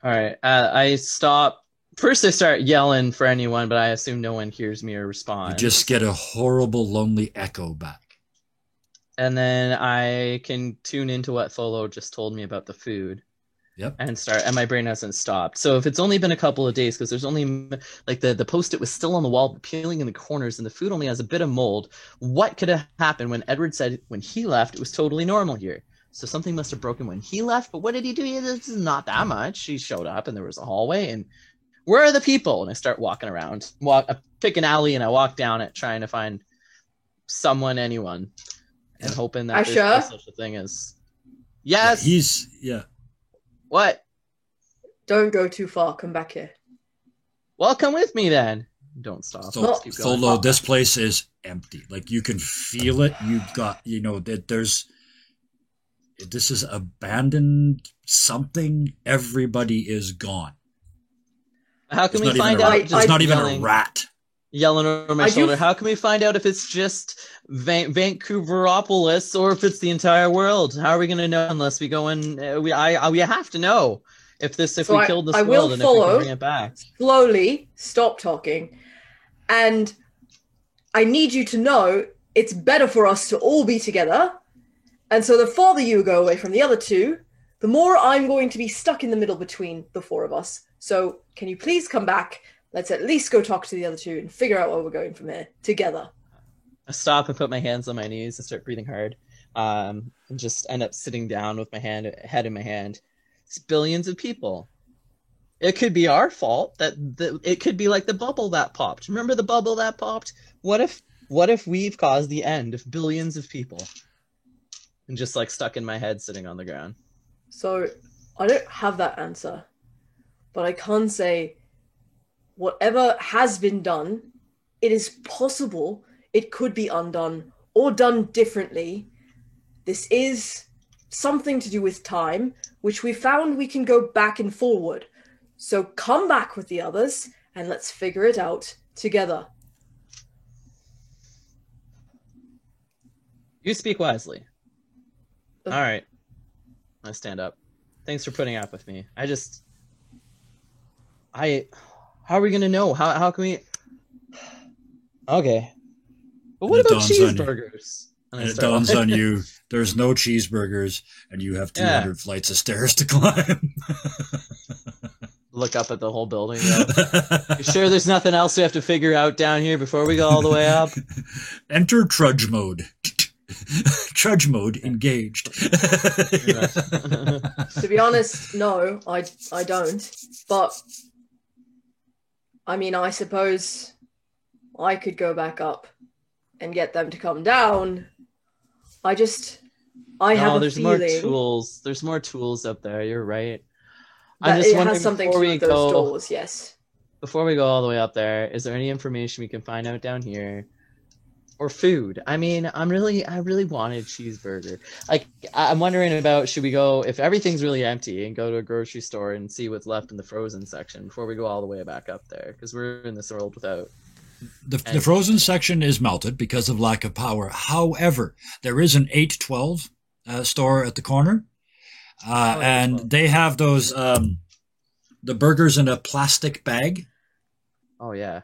All right. I stop. First, I start yelling for anyone, but I assume no one hears me or responds. You just get a horrible, lonely echo back. And then I can tune into what Tholo just told me about the food. Yep. And my brain hasn't stopped. So if it's only been a couple of days, because there's only like the Post-it was still on the wall, peeling in the corners, and the food only has a bit of mold. What could have happened when Edward said when he left it was totally normal here? So something must have broken when he left. But what did he do? This is not that much. He showed up and there was a hallway and where are the people? And I start walking around. I pick an alley and I walk down it trying to find anyone, and hoping that there's no such a thing as. Yes. What? Don't go too far. Come back here. Well, come with me then. Don't stop. Tholo, this place is empty. Like you can feel it. You've got, that this is abandoned something. Everybody is gone. How can we find out? There's not even a rat. Yelling over my shoulder. How can we find out if it's just Vancouveropolis or if it's the entire world? How are we going to know unless we go in? We have to know if we killed this world and if we can bring it back. Slowly, stop talking, and I need you to know it's better for us to all be together. And so the farther you go away from the other two, the more I'm going to be stuck in the middle between the four of us. So can you please come back? Let's at least go talk to the other two and figure out where we're going from here together. I stop and put my hands on my knees and start breathing hard. And just end up sitting down with my head in my hand. It's billions of people. It could be our fault. It could be like the bubble that popped. Remember the bubble that popped? What if we've caused the end of billions of people? And just like stuck in my head sitting on the ground. So I don't have that answer. But I can say whatever has been done, it is possible it could be undone or done differently. This is something to do with time, which we found we can go back and forward. So come back with the others and let's figure it out together. You speak wisely. All right. I stand up. Thanks for putting up with me. How are we going to know? How can we? Okay. But what about cheeseburgers? It dawns on you, there's no cheeseburgers, and you have 200 flights of stairs to climb. Look up at the whole building. You sure there's nothing else we have to figure out down here before we go all the way up? Enter trudge mode. Trudge mode engaged. To be honest, no, I don't. But I mean, I suppose I could go back up and get them to come down. I have a feeling. More tools. There's more tools up there. You're right. I'm just wondering, has something to do with those doors, yes. Before we go all the way up there, is there any information we can find out down here? Or food? I mean, I really wanted a cheeseburger. Like, I'm wondering about, should we go, if everything's really empty, and go to a grocery store and see what's left in the frozen section before we go all the way back up there? Because we're in this world without... The frozen section is melted because of lack of power. However, there is an 812 store at the corner. And they have those, the burgers in a plastic bag. Oh, yeah.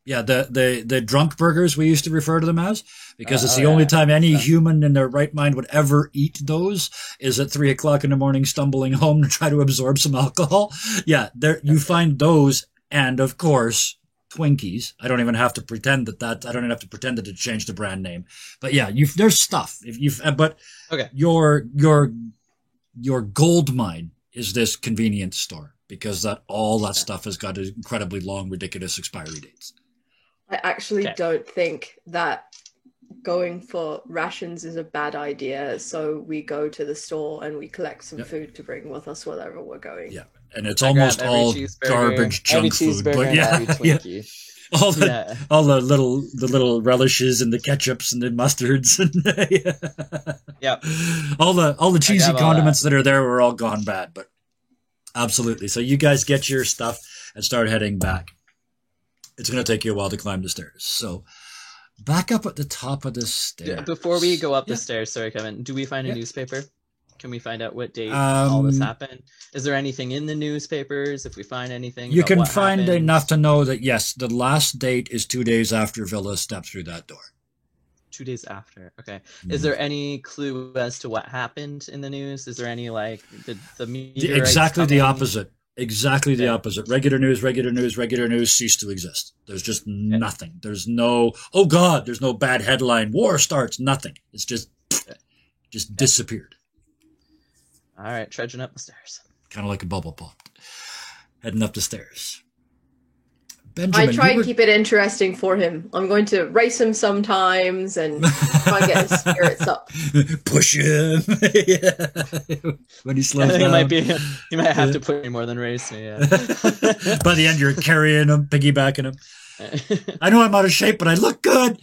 Yeah, the drunk burgers, we used to refer to them as, because it's the only time any human in their right mind would ever eat those is at 3 o'clock in the morning, stumbling home to try to absorb some alcohol. Yeah, you find those, and of course, Twinkies. I don't even have to pretend that I don't even have to pretend that it changed the brand name. But yeah, there's stuff. But Okay. your gold mine is this convenience store because all that stuff has got incredibly long, ridiculous expiry dates. I actually Okay. don't think that going for rations is a bad idea. So we go to the store and we collect some food to bring with us wherever we're going. Yeah. And it's I almost grab every all cheeseburger, garbage every junk food. cheeseburger But and yeah, every yeah. Twinkie. All the Yeah. all the little relishes and the ketchups and the mustards and Yep. all the cheesy grab all condiments that are there were all gone bad. But absolutely. So you guys get your stuff and start heading back. It's going to take you a while to climb the stairs. So back up at the top of the stairs. Before we go up the Yeah. stairs, sorry, Kevin, do we find a Yeah. newspaper? Can we find out what date all this Um, happened? Is there anything in the newspapers? If we find anything, You about can what find happened? enough to know that, yes, the last date is 2 days after Villa stepped through that door. 2 days after. Okay. Mhm. Is there any clue as to what happened in the news? Is there any like the meteorites Exactly the coming? opposite. Exactly the Okay. opposite. Regular news ceased to exist. There's just nothing. There's no, oh God, there's no bad headline. War starts. Nothing. It's just disappeared. All right, trudging up the stairs. Kind of like a bubble pop. Heading up the stairs. I Benjamin, try you and were- keep it interesting for him. I'm going to race him sometimes and try and get his spirits up. push him. Yeah. When he I slows think down. it might be. You might have to put me more than race me. Yeah. By the end, you're carrying him, piggybacking him. I know I'm out of shape, but I look good.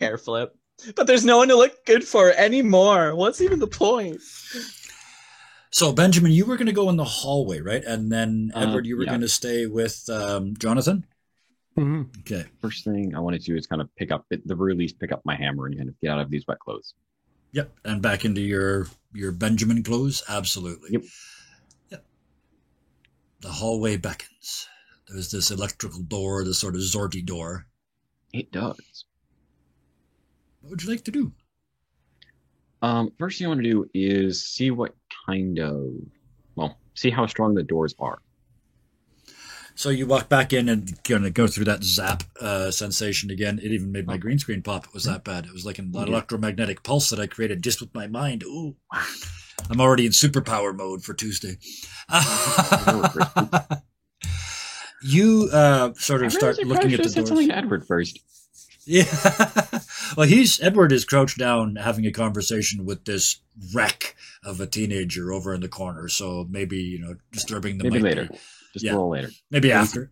Hair flip. But there's no one to look good for anymore. What's even the point? So, Benjamin, you were going to go in the hallway, right? And then, Edward, you were yeah. going to stay with Jonathan? Mhm. Okay. First thing I wanted to do is kind of pick up, at the very least, pick up my hammer and kind of get out of these wet clothes. Yep. And back into your Benjamin clothes? Absolutely. Yep. Yep. The hallway beckons. There's this electrical door, this sort of Zorty door. It does. What would you like to do? First thing I want to do is see what see how strong the doors are. So you walk back in and gonna go through that zap sensation again. It even made my green screen pop. It was that bad. It was like an electromagnetic pulse that I created just with my mind. Ooh, I'm already in superpower mode for Tuesday. You sort of start looking at the Said doors. something to Edward first. Yeah. Well, Edward is crouched down having a conversation with this wreck of a teenager over in the corner. So maybe, disturbing the Maybe mic later. there. Just Yeah. a little later. Maybe after.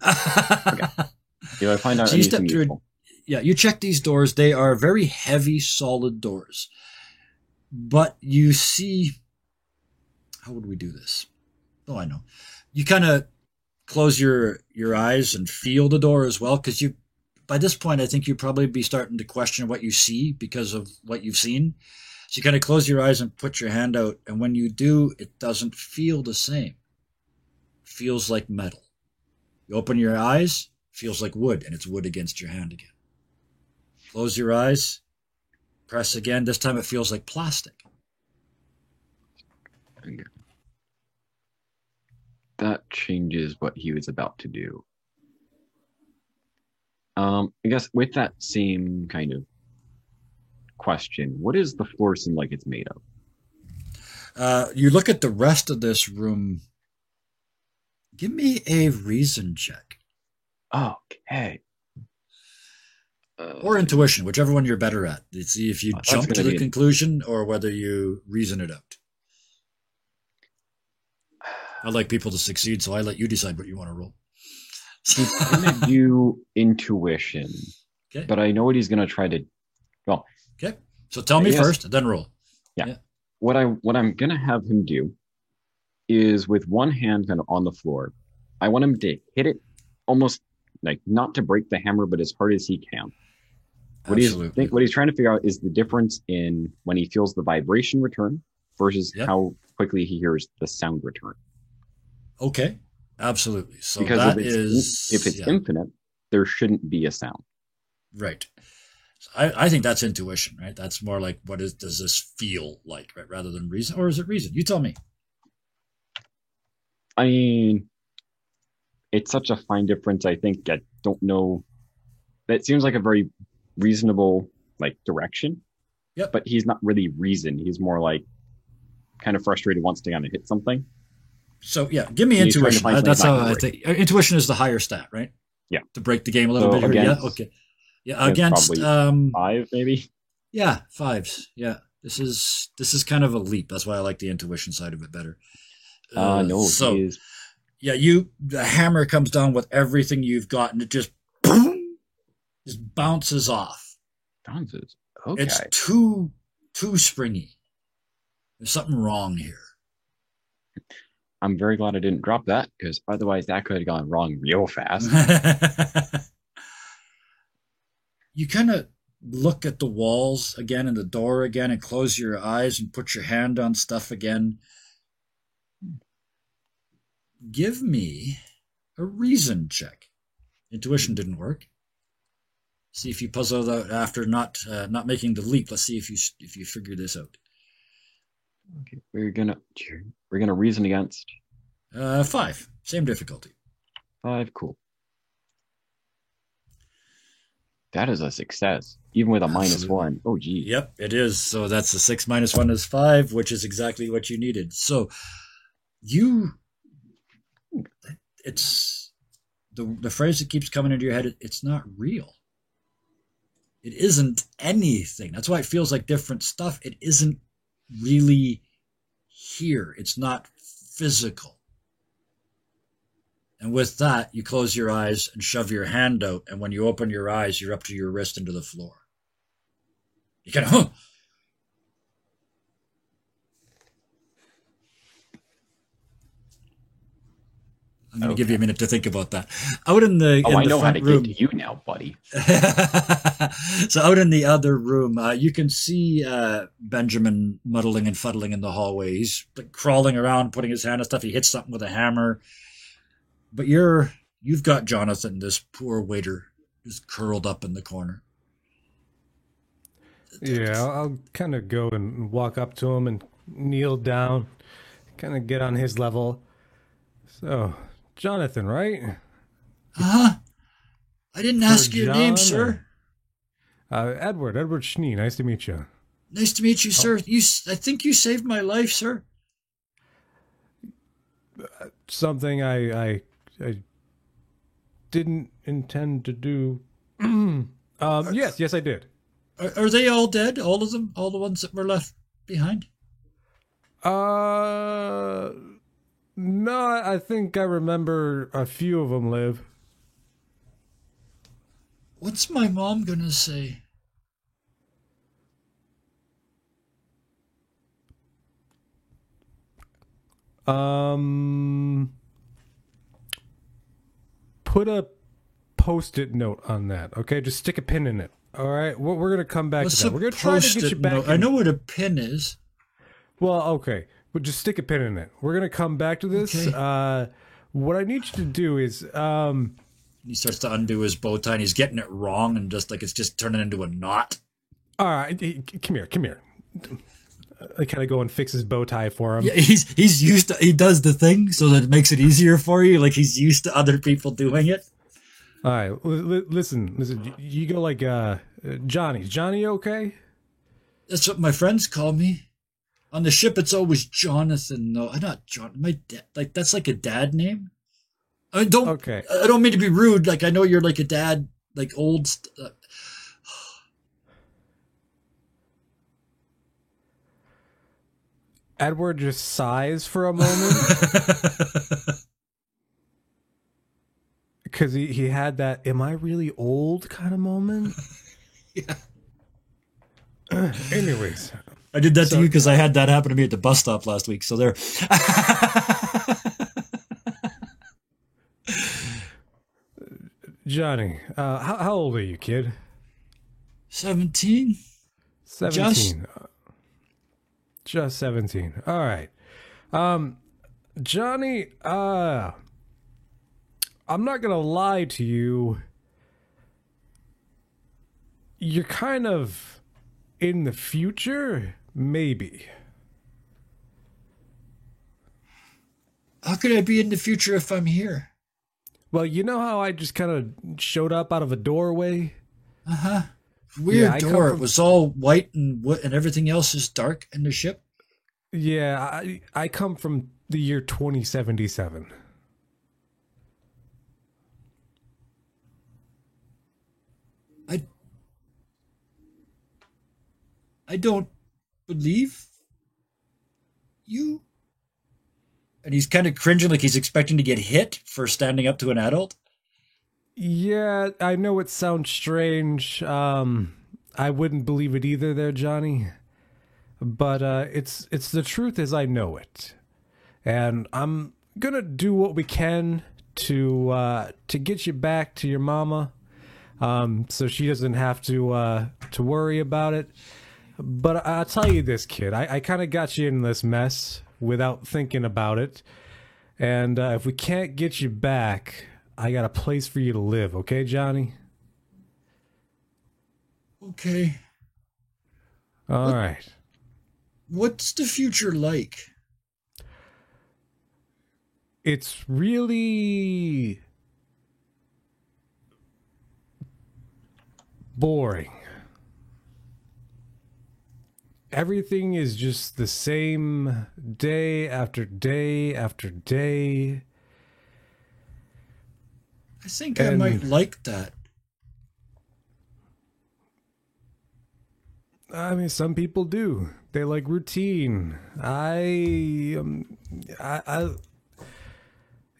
Do I find out So you step anything through- useful? Yeah, you check these doors. They are very heavy, solid doors. But you see, how would we do this? Oh, I know. You kind of close your eyes and feel the door as well, because by this point, I think you'd probably be starting to question what you see because of what you've seen. So you kind of close your eyes and put your hand out, and when you do, it doesn't feel the same. It feels like metal. You open your eyes, feels like wood, and it's wood against your hand again. Close your eyes, press again. This time it feels like plastic. That changes what he was about to do. I guess with that same kind of question, what is the floor seem like it's made of? You look at the rest of this room. Give me a reason check. Okay. Or intuition, whichever one you're better at. To see if you That's jump to gonna the be- conclusion or whether you reason it out. I like people to succeed, so I let you decide what you want to roll. He's gonna do intuition, Okay. but I know what he's gonna try to. Well, Okay. So tell me Yes. first, then roll. what I'm gonna have him do is with one hand kind of on the floor, I want him to hit it almost like not to break the hammer, but as hard as he can. What he's trying to figure out is the difference in when he feels the vibration return versus Yep. how quickly he hears the sound return. Okay. Absolutely. So Because that if it's yeah, infinite, there shouldn't be a sound. right. So I think that's intuition, right? That's more like does this feel like, right? Rather than reason, or is it reason? You tell me. I mean, it's such a fine difference. I think I don't know. That seems like a very reasonable like direction. Yep. But he's not really reasoned. He's more like kind of frustrated, wants to kind of hit something. So yeah, give me And he's trying to intuition. find That's something how I not think. Intuition is the higher stat, right? Yeah. To break the game a little So bit here. against- Yeah. Okay. Yeah. Against probably 5, maybe. yeah, 5s. Yeah. This is kind of a leap. That's why I like the intuition side of it better. No, So he is. yeah, the hammer comes down with everything you've got, and it just boom, just bounces off. Bounces. Okay. It's too springy. There's something wrong here. I'm very glad I didn't drop that because otherwise that could have gone wrong real fast. You kind of look at the walls again and the door again and close your eyes and put your hand on stuff again. Give me a reason check. Intuition didn't work. See if you puzzle that out after not making the leap. Let's see if you figure this out. Okay, we're gonna reason against 5, same difficulty. 5. Cool. That is a success, even with a Absolutely. -1. Oh, gee. Yep, it is. So that's a 6 minus 1 is 5, which is exactly what you needed. So it's the phrase that keeps coming into your head. It's not real. It isn't anything. That's why it feels like different stuff. It isn't really here. It's not physical. And with that, you close your eyes and shove your hand out. And when you open your eyes, you're up to your wrist into the floor. You kind of, I'm going to give you a minute to think about that. Out in the Oh, in I the know how front to room, get to you now, buddy. so out in the other room, you can see Benjamin muddling and fuddling in the hallway. He's like crawling around, putting his hand on stuff. He hits something with a hammer. But you've got Jonathan, this poor waiter, just curled up in the corner. Yeah, I'll kind of go and walk up to him and kneel down, kind of get on his level. So, Jonathan, right? I didn't ask Sir your name, John, sir. Edward Schnee. Nice to meet you. Nice to meet you, sir. I think you saved my life, sir. Something I didn't intend to do. Yes, I did. Are they all dead? All of them? All the ones that were left behind? No, I think I remember a few of them live. What's my mom gonna say? Put a post-it note on that, okay? Just stick a pin in it. All right, we're gonna come back What's to that. a We're gonna try to get you post-it back. note? I know what a pin is. Well, okay, but just stick a pin in it. We're gonna come back to this. Okay. What I need you to do is, He starts to undo his bow tie, and he's getting it wrong, and just like it's just turning into a knot. all right, come here. I kind of go and fix his bow tie for him. Yeah, he's used to. He does the thing so that it makes it easier for you. Like he's used to other people doing it. All right, listen. You go like Johnny. Is Johnny okay? That's what my friends call me. On the ship, it's always Jonathan. No, I'm not John. My dad. Like that's like a dad name. I mean, don't. Okay. I don't mean to be rude. Like I know you're like a dad, like old. Edward just sighs for a moment because he had that "Am I really old?" kind of moment. Yeah. Anyways, I did that to you because I had that happen to me at the bus stop last week. So there. Johnny, how old are you, kid? 17. 17. Just 17. All right. Johnny, I'm not going to lie to you. You're kind of in the future, maybe. How could I be in the future if I'm here? Well, you know how I just kind of showed up out of a doorway? Uh-huh. Weird I come door. from- It was all white and and everything else is dark in the ship. Yeah, I come from the year 2077. I don't believe you. And he's kind of cringing like he's expecting to get hit for standing up to an adult. Yeah, I know it sounds strange. I wouldn't believe it either there, Johnny. But it's the truth as I know it. And I'm gonna do what we can to get you back to your mama. So she doesn't have to worry about it. But I'll tell you this, kid. I kind of got you in this mess without thinking about it. And if we can't get you back, I got a place for you to live, okay, Johnny? Okay. All right. What's the future like? It's really boring. Everything is just the same day after day after day. I think I might like that. I mean, some people do. They like routine. I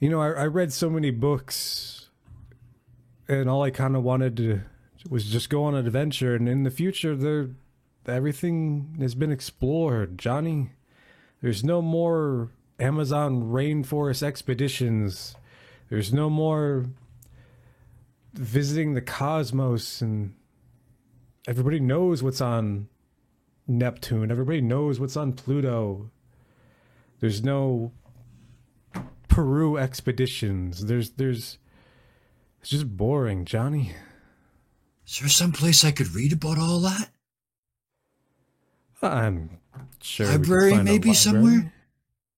read so many books, and all I kind of wanted to was just go on an adventure. And in the future, everything has been explored, Johnny. There's no more Amazon rainforest expeditions. There's no more visiting the cosmos, and everybody knows what's on Neptune. Everybody knows what's on Pluto. There's no Peru expeditions. It's just boring, Johnny. Is there some place I could read about all that? I'm sure. Library, we could find a maybe library. somewhere?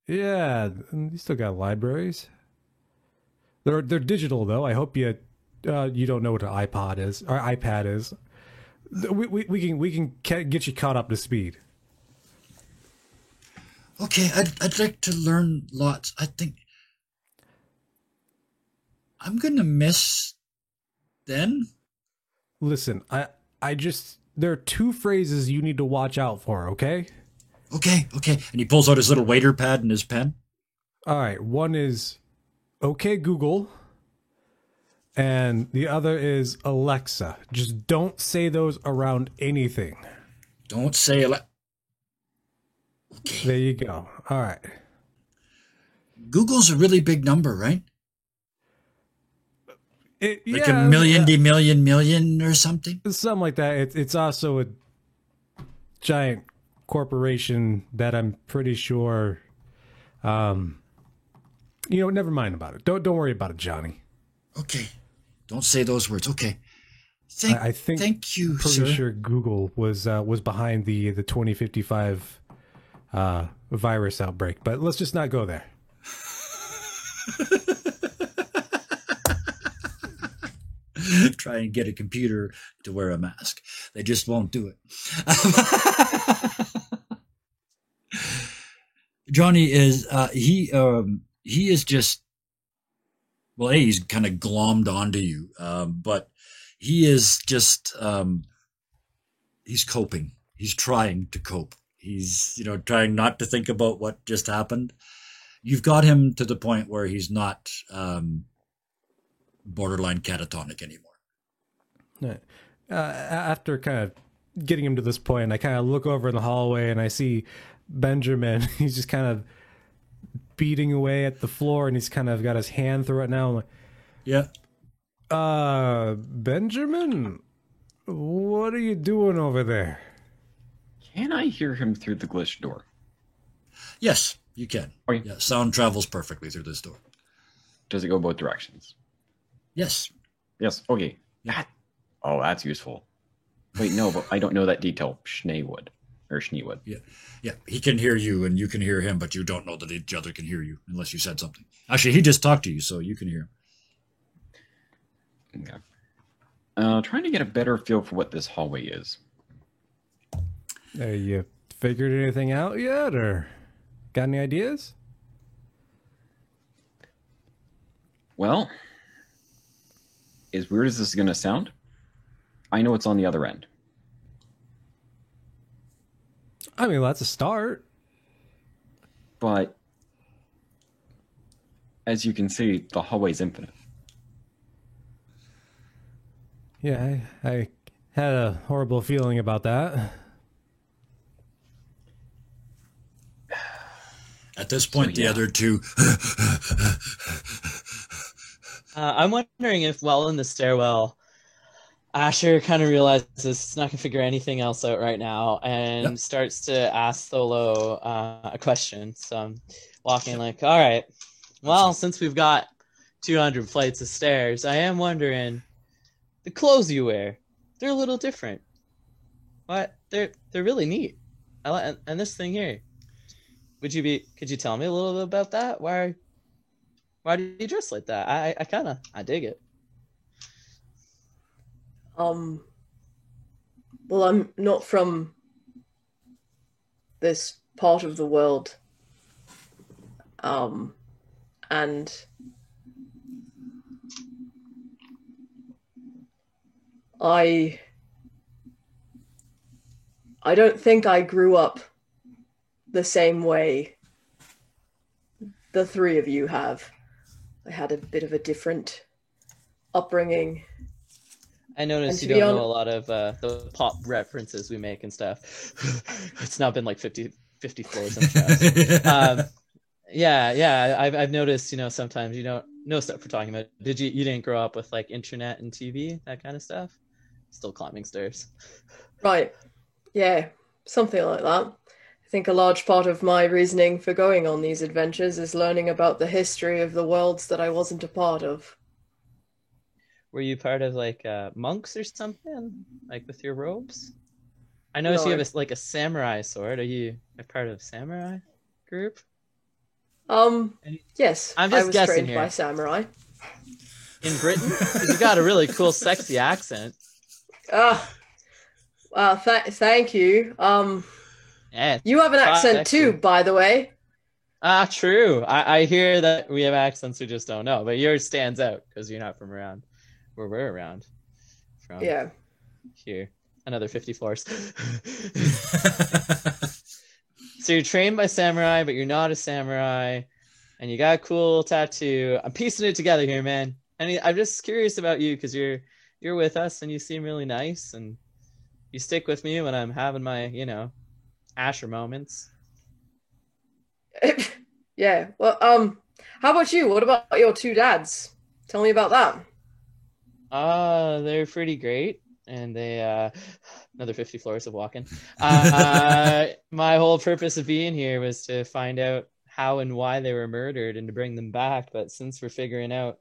Yeah, you still got libraries. They're digital though. I hope you don't know what an iPod is or iPad is. We can get you caught up to speed. Okay, I'd like to learn lots. I think I'm gonna miss then. Listen, I just there are two phrases you need to watch out for, okay? Okay. And he pulls out his little waiter pad and his pen. All right, one is okay Google, and the other is Alexa. Just don't say those around anything. Don't say Okay. There you go. All right. Google's a really big number, right? Like Yeah, a million or something? something like that. It's also a giant corporation that I'm pretty sure. Never mind about it. Don't worry about it, Johnny. Okay. Don't say those words. Okay. I think. Thank you, Pretty sir. sure Google was behind the 2055 virus outbreak, but let's just not go there. Try and get a computer to wear a mask. They just won't do it. Johnny is he is just he's kind of glommed onto you, but he is just he's coping. He's trying to cope. He's trying not to think about what just happened. You've got him to the point where he's not borderline catatonic anymore. After kind of getting him to this point, I kind of look over in the hallway and I see Benjamin. He's just kind of beating away at the floor, and he's kind of got his hand through it now. I'm like, Yeah. Benjamin, what are you doing over there? Can I hear him through the glitch door? Yes, you can. Okay. Yeah, sound travels perfectly through this door. Does it go both directions? Yes. Yes. Okay. That's useful. Wait, no, but I don't know that detail. Schneewood. Yeah. He can hear you and you can hear him, but you don't know that each other can hear you unless you said something. Actually, he just talked to you, so you can hear him. Okay. Trying to get a better feel for what this hallway is. You figured anything out yet, or got any ideas? Well, as weird as this is going to sound, I know it's on the other end. I mean, well, that's a start. But as you can see, the hallway's infinite. Yeah, I had a horrible feeling about that. At this point, So, yeah. the other two. I'm wondering if, while in the stairwell, Asher kind of realizes it's not going to figure anything else out right now and Yep. starts to ask Tholo a question. So I'm walking like, all right, well, since we've got 200 flights of stairs, I am wondering, the clothes you wear, they're a little different. What? They're really neat. And this thing here, could you tell me a little bit about that? Why do you dress like that? I dig it. Well, I'm not from this part of the world. And I don't think I grew up the same way the three of you have. I had a bit of a different upbringing. I noticed And you to be don't know hon- a lot of the pop references we make and stuff. It's now been like 50 floors in the past. Yeah. I've noticed, sometimes you don't know stuff we're talking about. You didn't grow up with like internet and TV, that kind of stuff? Still climbing stairs. Right. Yeah, something like that. I think a large part of my reasoning for going on these adventures is learning about the history of the worlds that I wasn't a part of. Were you part of like monks or something? Like with your robes? I noticed you No. have a samurai sword. Are you a part of samurai group? Yes, I'm I just was guessing trained here. by samurai. In Britain? 'Cause you got a really cool, sexy accent. Well, thank you. Yeah. You have an accent Sexy. too, by the way. True. I hear that we have accents we just don't know, but yours stands out because you're not from around where we're around from. Yeah. Here. Another 50 floors. So you're trained by samurai, but you're not a samurai, and you got a cool tattoo. I'm piecing it together here, man. And I'm just curious about you because you're with us and you seem really nice, and you stick with me when I'm having my, Asher moments. Yeah. Well, how about you? What about your two dads? Tell me about that. They're pretty great, and they another 50 floors of walking. My whole purpose of being here was to find out how and why they were murdered and to bring them back. But since we're figuring out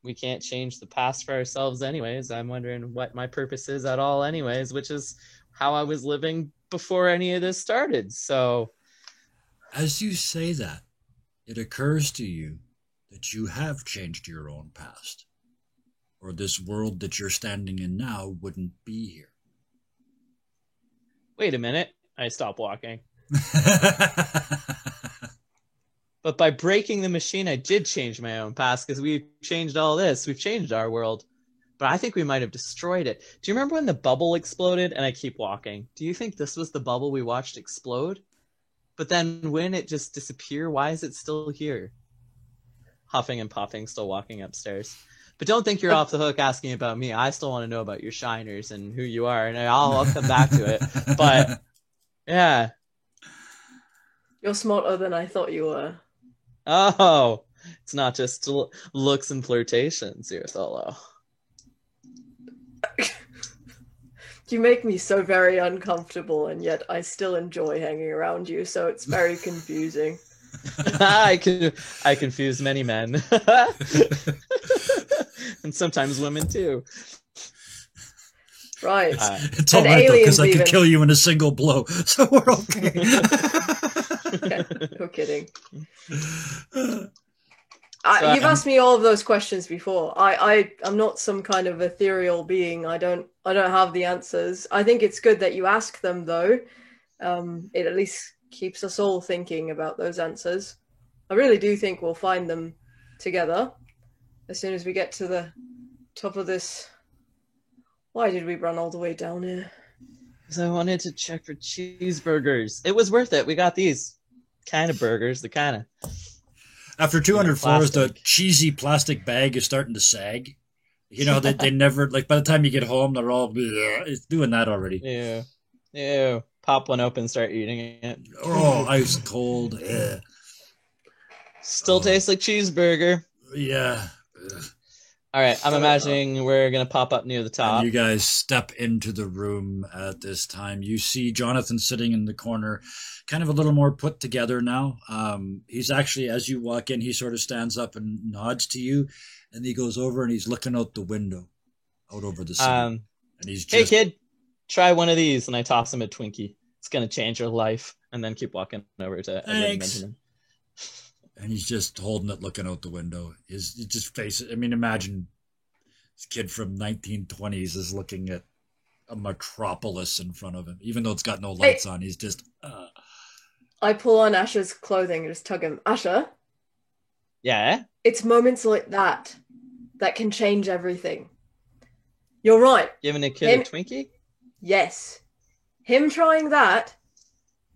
we can't change the past for ourselves anyways, I'm wondering what my purpose is at all anyways, which is how I was living before any of this started. So As you say that, it occurs to you that you have changed your own past, or this world that you're standing in now wouldn't be here. wait a minute. I stop walking. But by breaking the machine, I did change my own past because we've changed all this. We've changed our world. But I think we might have destroyed it. Do you remember when the bubble exploded? And I keep walking. Do you think this was the bubble we watched explode? But then when it just disappeared, why is it still here? Huffing and puffing, still walking upstairs. But don't think you're off the hook asking about me. I still want to know about your shiners and who you are. And I'll come back to it. But yeah. You're smarter than I thought you were. Oh, it's not just looks and flirtations here, Tholo. You make me so very uncomfortable, and yet I still enjoy hanging around you, so it's very confusing. I confuse many men. And sometimes women too. Right. It's all And right, though, because aliens I could even. kill you in a single blow, so we're okay. Yeah, no kidding. You've asked me all of those questions before. I'm not some kind of ethereal being. I don't have the answers. I think it's good that you ask them, though. It at least keeps us all thinking about those answers. I really do think we'll find them together as soon as we get to the top of this. Why did we run all the way down here? Because I wanted to check for cheeseburgers. It was worth it. We got these kind of burgers. The kind of. After 200 floors, the cheesy plastic bag is starting to sag. You know, they never, like, by the time you get home, they're all, it's doing that already. Ew. Pop one open, start eating it. Oh, ice cold. Yeah. Still tastes like cheeseburger. Yeah. All right, I'm imagining we're going to pop up near the top. And you guys step into the room at this time. You see Jonathan sitting in the corner, kind of a little more put together now. He's actually, as you walk in, he sort of stands up and nods to you, and he goes over and he's looking out the window, out over the city. And he's just, hey, kid, try one of these. And I toss him a Twinkie. It's going to change your life. And then keep walking over to Edward and Benjamin. And he's just holding it, looking out the window. His just face it. I mean, imagine this kid from 1920s is looking at a metropolis in front of him, even though it's got no lights on. He's just. I pull on Asher's clothing and just tug him. Asher. Yeah. It's moments like that can change everything. You're right. Giving a kid a Twinkie? Yes. Him trying that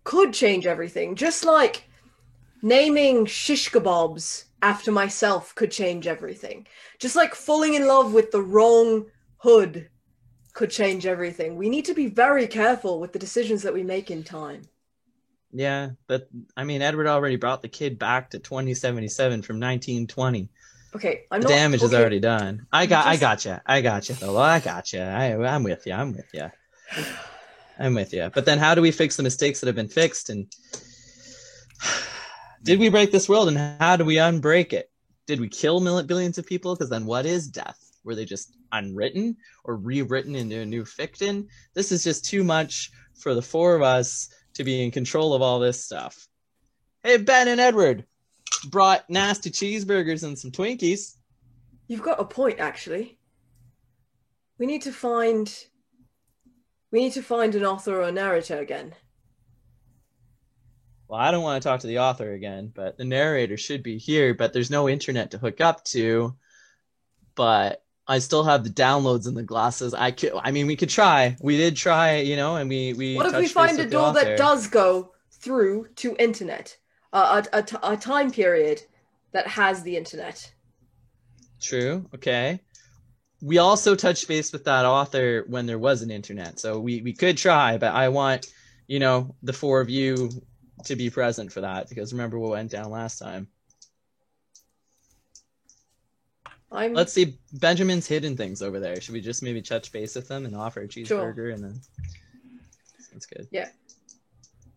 could change everything, just like. Naming shish kebabs after myself could change everything. Just like falling in love with the wrong hood could change everything. We need to be very careful with the decisions that we make in time. Yeah, but I mean, Edward already brought the kid back to 2077 from 1920. Okay, the damage is already done. I got you, fellow. I got you. I'm with you. I'm with you. But then, how do we fix the mistakes that have been fixed? And did we break this world, and how do we unbreak it? Did we kill billions of people? Because then what is death? Were they just unwritten or rewritten into a new fiction? This is just too much for the four of us to be in control of all this stuff. Hey, Ben and Edward brought nasty cheeseburgers and some Twinkies. You've got a point, actually. We need to find an author or narrator again. Well, I don't want to talk to the author again, but the narrator should be here, but there's no internet to hook up to. But I still have the downloads and the glasses. We could try. We did try, and we what if we find a door that does go through to internet? A time period that has the internet. True. Okay. We also touched base with that author when there was an internet. So we could try, but I want, the four of you to be present for that, because remember what went down last time. Let's see, Benjamin's hidden things over there. Should we just maybe touch base with them and offer a cheeseburger? Sure. And then that's good. Yeah.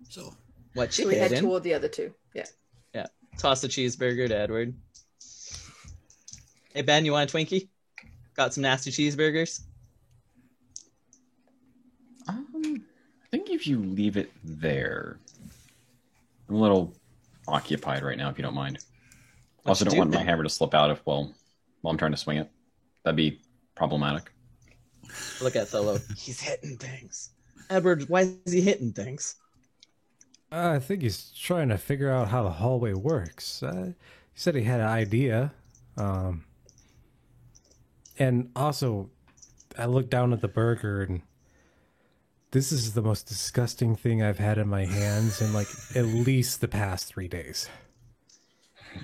So what you we head toward the other two? Yeah. Yeah. Toss the cheeseburger to Edward. Hey Ben, you want a Twinkie? Got some nasty cheeseburgers? I think if you leave it there. I'm a little occupied right now, if you don't mind. Also, don't want my hammer to slip out while I'm trying to swing it. That'd be problematic. Look at Tholo. He's hitting things. Edward, why is he hitting things? I think he's trying to figure out how the hallway works. He said he had an idea. And also, I looked down at the burger, and this is the most disgusting thing I've had in my hands in at least the past 3 days.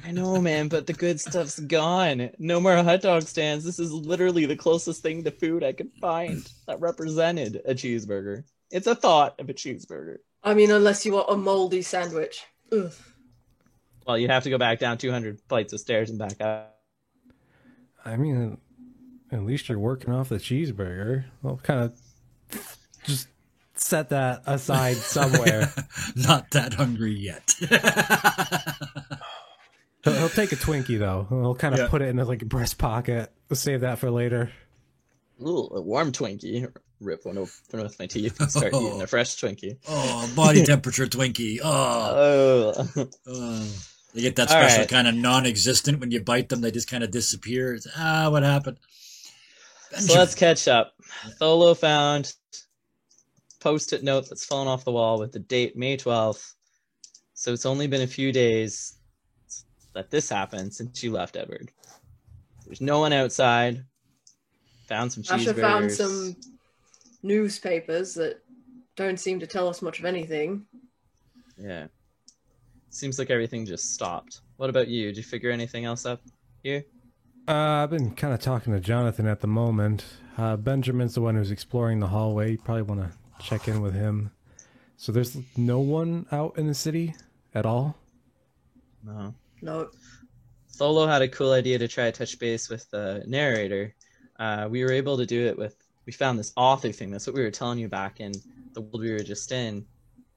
I know, man, but the good stuff's gone. No more hot dog stands. This is literally the closest thing to food I could find that represented a cheeseburger. It's a thought of a cheeseburger. I mean, unless you want a moldy sandwich. Ugh. Well, you'd have to go back down 200 flights of stairs and back up. I mean, at least you're working off the cheeseburger. Well, kind of just set that aside somewhere. Not that hungry yet. He'll take a Twinkie, though. He'll kind of put it in a breast pocket. We'll save that for later. Ooh, a warm Twinkie. Rip one open with my teeth and start eating a fresh Twinkie. Oh, body temperature Twinkie. Oh. They get that All special right. kind of non-existent when you bite them. They just kind of disappear. It's, what happened? So Benjamin. let's catch up. Tholo found post-it note that's fallen off the wall with the date May 12th. So it's only been a few days that this happened since you left, Edward. There's no one outside. Found some Asha cheeseburgers. found some newspapers that don't seem to tell us much of anything. Yeah. Seems like everything just stopped. What about you? Did you figure anything else up here? I've been kind of talking to Jonathan at the moment. Benjamin's the one who's exploring the hallway. You probably want to check in with him. So there's no one out in the city at all? No. No. Tholo had a cool idea to try to touch base with the narrator. We were able to do it we found this author thing. That's what we were telling you back in the world we were just in.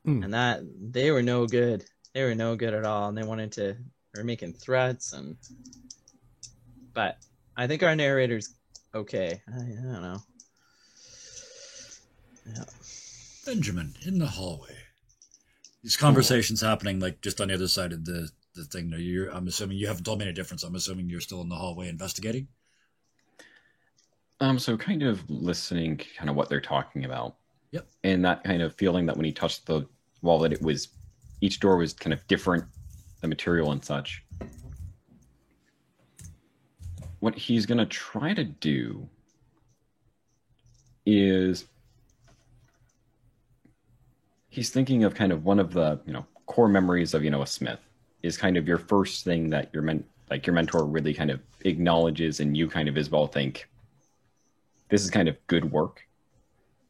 And that, they were no good. They were no good at all. And they were making threats. But I think our narrator's okay. I don't know. Yeah. Benjamin, in the hallway. These conversations happening like just on the other side of the thing. Now, I'm assuming you haven't told me any difference. I'm assuming you're still in the hallway investigating. So kind of listening, kind of what they're talking about. Yep. And that kind of feeling that when he touched the wall, that each door was kind of different, the material and such. What he's going to try to do is he's thinking of kind of one of the, core memories of, a smith is kind of your first thing that your mentor really kind of acknowledges, and you kind of as well think this is kind of good work.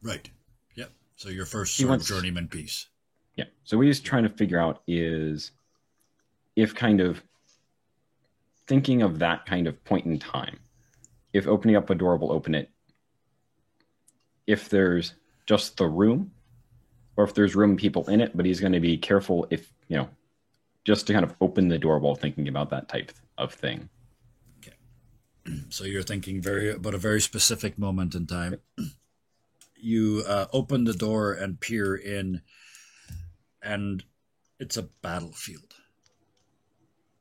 Right. Yep. So your first He wants- journeyman piece. Yeah. So what he's trying to figure out is if kind of thinking of that kind of point in time, if opening up a door will open it, if there's just the room, or if there's room and people in it, but he's going to be careful if, just to kind of open the door while thinking about that type of thing. So you're thinking about a very specific moment in time. You open the door and peer in, and it's a battlefield.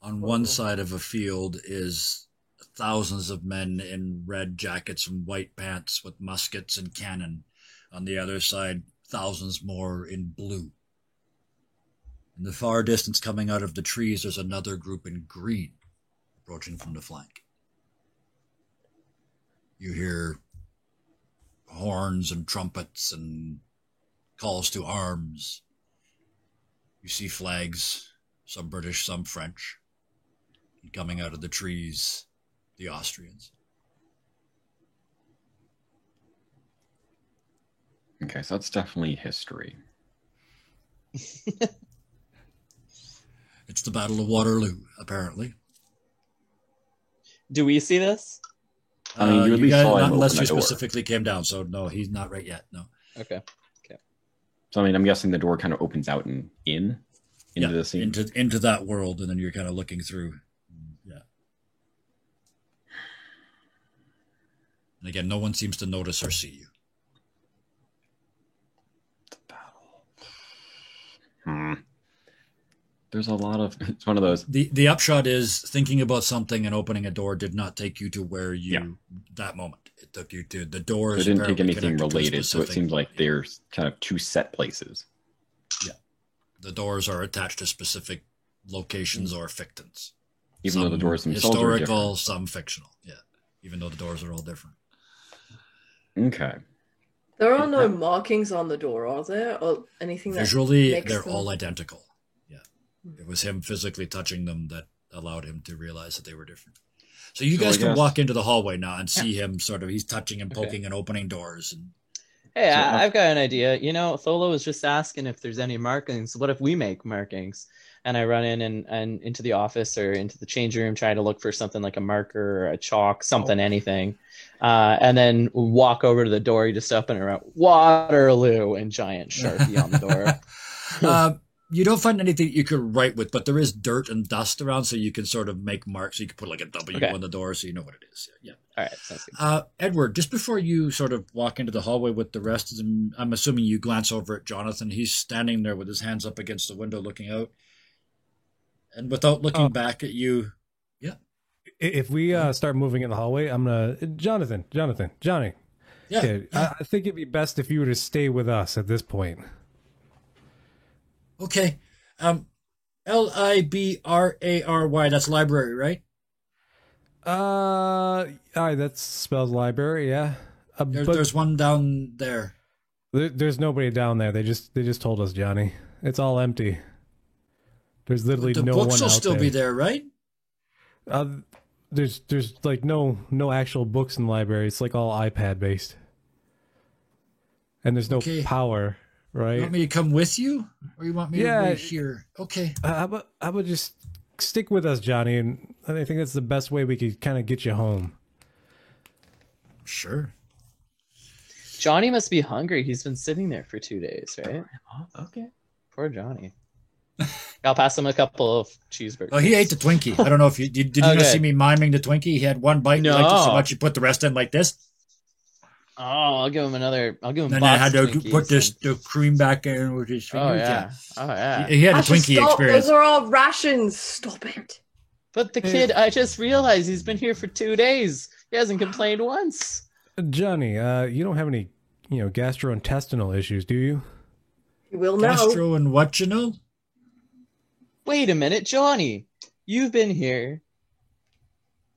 On one side of a field is thousands of men in red jackets and white pants with muskets and cannon. On the other side, thousands more in blue. In the far distance, coming out of the trees, there's another group in green approaching from the flank. You hear horns and trumpets and calls to arms. You see flags, some British, some French. And coming out of the trees, the Austrians. Okay, so that's definitely history. It's the Battle of Waterloo, apparently. Do we see this? I mean, you at you least guys, saw him not unless open you the door. specifically came down, so no, he's not right yet, no. Okay. So I mean, I'm guessing the door kind of opens out and into the scene. Into that world, and then you're kind of looking through. Yeah. And again, no one seems to notice or see you. There's a lot of, it's one of those. The upshot is thinking about something and opening a door did not take you to where that moment. It took you to the doors. It didn't take apparently anything connected to a related, so it specific- seems like there's kind of two set places. Yeah. The doors are attached to specific locations or fictants. Even though the doors themselves are historical, different. some fictional. Yeah. Even though the doors are all different. Okay. There are no markings on the door, are there? Or anything that Visually, makes they're them- all identical. Yeah. It was him physically touching them that allowed him to realize that they were different. So you So guys I can guess- walk into the hallway now and see him he's touching and poking and opening doors. And Hey, So, I've got an idea. Tholo was just asking if there's any markings. What if we make markings? And I run in and into the office or into the change room, try to look for something like a marker or a chalk, something, anything. And then walk over to the door. You just open it around Waterloo and giant Sharpie on the door. You don't find anything you could write with, but there is dirt and dust around, so you can sort of make marks. So you can put like a W Okay. on the door so you know what it is. Yeah. All right, sounds good. Edward, just before you sort of walk into the hallway with the rest of them, I'm assuming you glance over at Jonathan. He's standing there with his hands up against the window looking out. And without looking back at you, yeah. If we start moving in the hallway, I'm gonna Johnny. Yeah. I think it'd be best if you were to stay with us at this point. Okay. Library. That's library, right? That spells library. Yeah. But There's one down there. there's nobody down there. They just told us, Johnny. It's all empty. There's literally The no one books will out still there. be there, right? There's like no actual books in the library. It's like all iPad based, and there's no Okay. power. You Right? want me to come with you, or you want me to wait here? Okay. How about just stick with us, Johnny? And I think that's the best way we could kind of get you home. Sure. Johnny must be hungry. He's been sitting there for 2 days, right? Oh, okay. Poor Johnny. I'll pass him a couple of cheeseburgers. Oh, he ate the Twinkie. I don't know if you did. You not Okay. see me miming the Twinkie? He had one bite. He liked it so No. much he put the rest in like this. Oh, I'll give him another. I'll give him. Then I had box to Twinkies put and- the cream back in with his Oh fingers. yeah. Oh yeah. He had a Ashley, Twinkie stop. experience. Those are all rations. Stop it. But the kid, I just realized he's been here for 2 days. He hasn't complained once. Johnny, you don't have any gastrointestinal issues, do you? You will know. Gastro and what, you know? Wait a minute, Johnny. You've been here.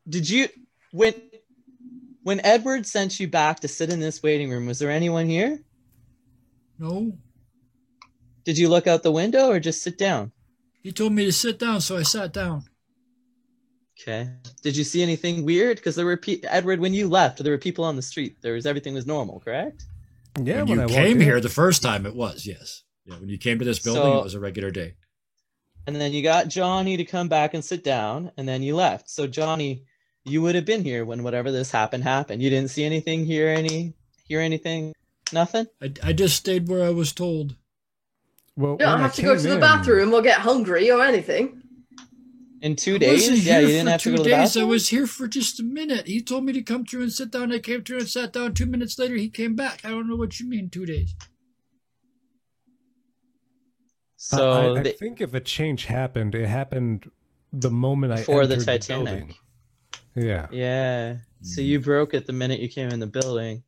Did you when Edward sent you back to sit in this waiting room, was there anyone here? No. Did you look out the window or just sit down? He told me to sit down, so I sat down. Okay. Did you see anything weird? Because there were Edward, when you left, there were people on the street. Everything was normal, correct? Yeah, when you I walked came in. here the first time, it was, yes. Yeah, when you came to this building, So- it was a regular day. And then you got Johnny to come back and sit down, and then you left. So Johnny, you would have been here when whatever this happened. You didn't see anything, hear anything, nothing. I just stayed where I was told. Well, You don't when I have to go came to the in- bathroom or get hungry or anything. In 2 I wasn't days, yeah, here you didn't for have to go 2 to the days. bathroom. I was here for just a minute. He told me to come through and sit down. I came through and sat down. 2 minutes later, he came back. I don't know what you mean, 2 days. So I the- think if a change happened, it happened the moment I Before the entered Titanic. building. Yeah. yeah. So you broke it the minute you came in the building.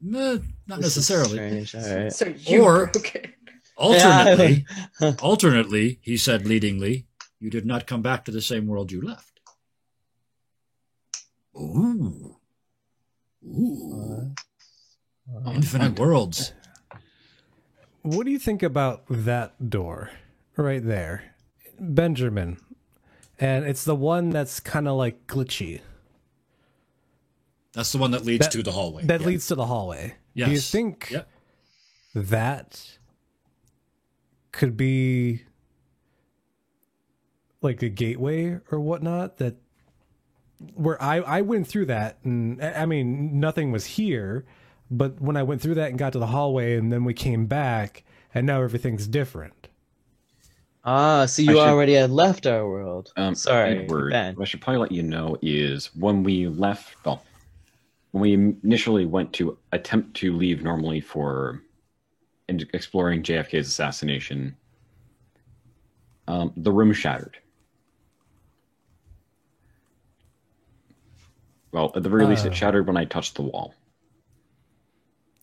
Not This is necessarily. strange. All right. So you Or- broke it. Alternately, he said leadingly, you did not come back to the same world you left. Ooh. Ooh. Infinite worlds. What do you think about that door right there? Benjamin. And it's the one that's kind of like glitchy. That's the one that leads That- to the hallway. That Yeah. leads to the hallway. Do you Yes. think Yep. that could be like a gateway or whatnot? That where I went through that, and I mean nothing was here, but when I went through that and got to the hallway, and then we came back, and now everything's different. So I you should- already had left our world. Sorry, Edward, Ben. what I should probably let you know is when we left, well, when we initially went to attempt to leave normally for exploring JFK's assassination, the room shattered. Well, at the very least, it shattered when I touched the wall.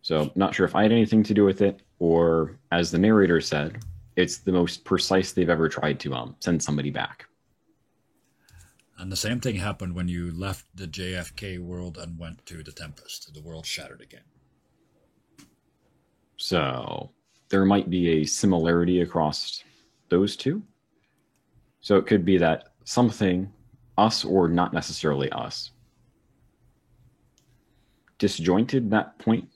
So, not sure if I had anything to do with it, or as the narrator said, it's the most precise they've ever tried to send somebody back. And the same thing happened when you left the JFK world and went to the Tempest. The world shattered again. So there might be a similarity across those two. So it could be that something, us or not necessarily us, disjointed that point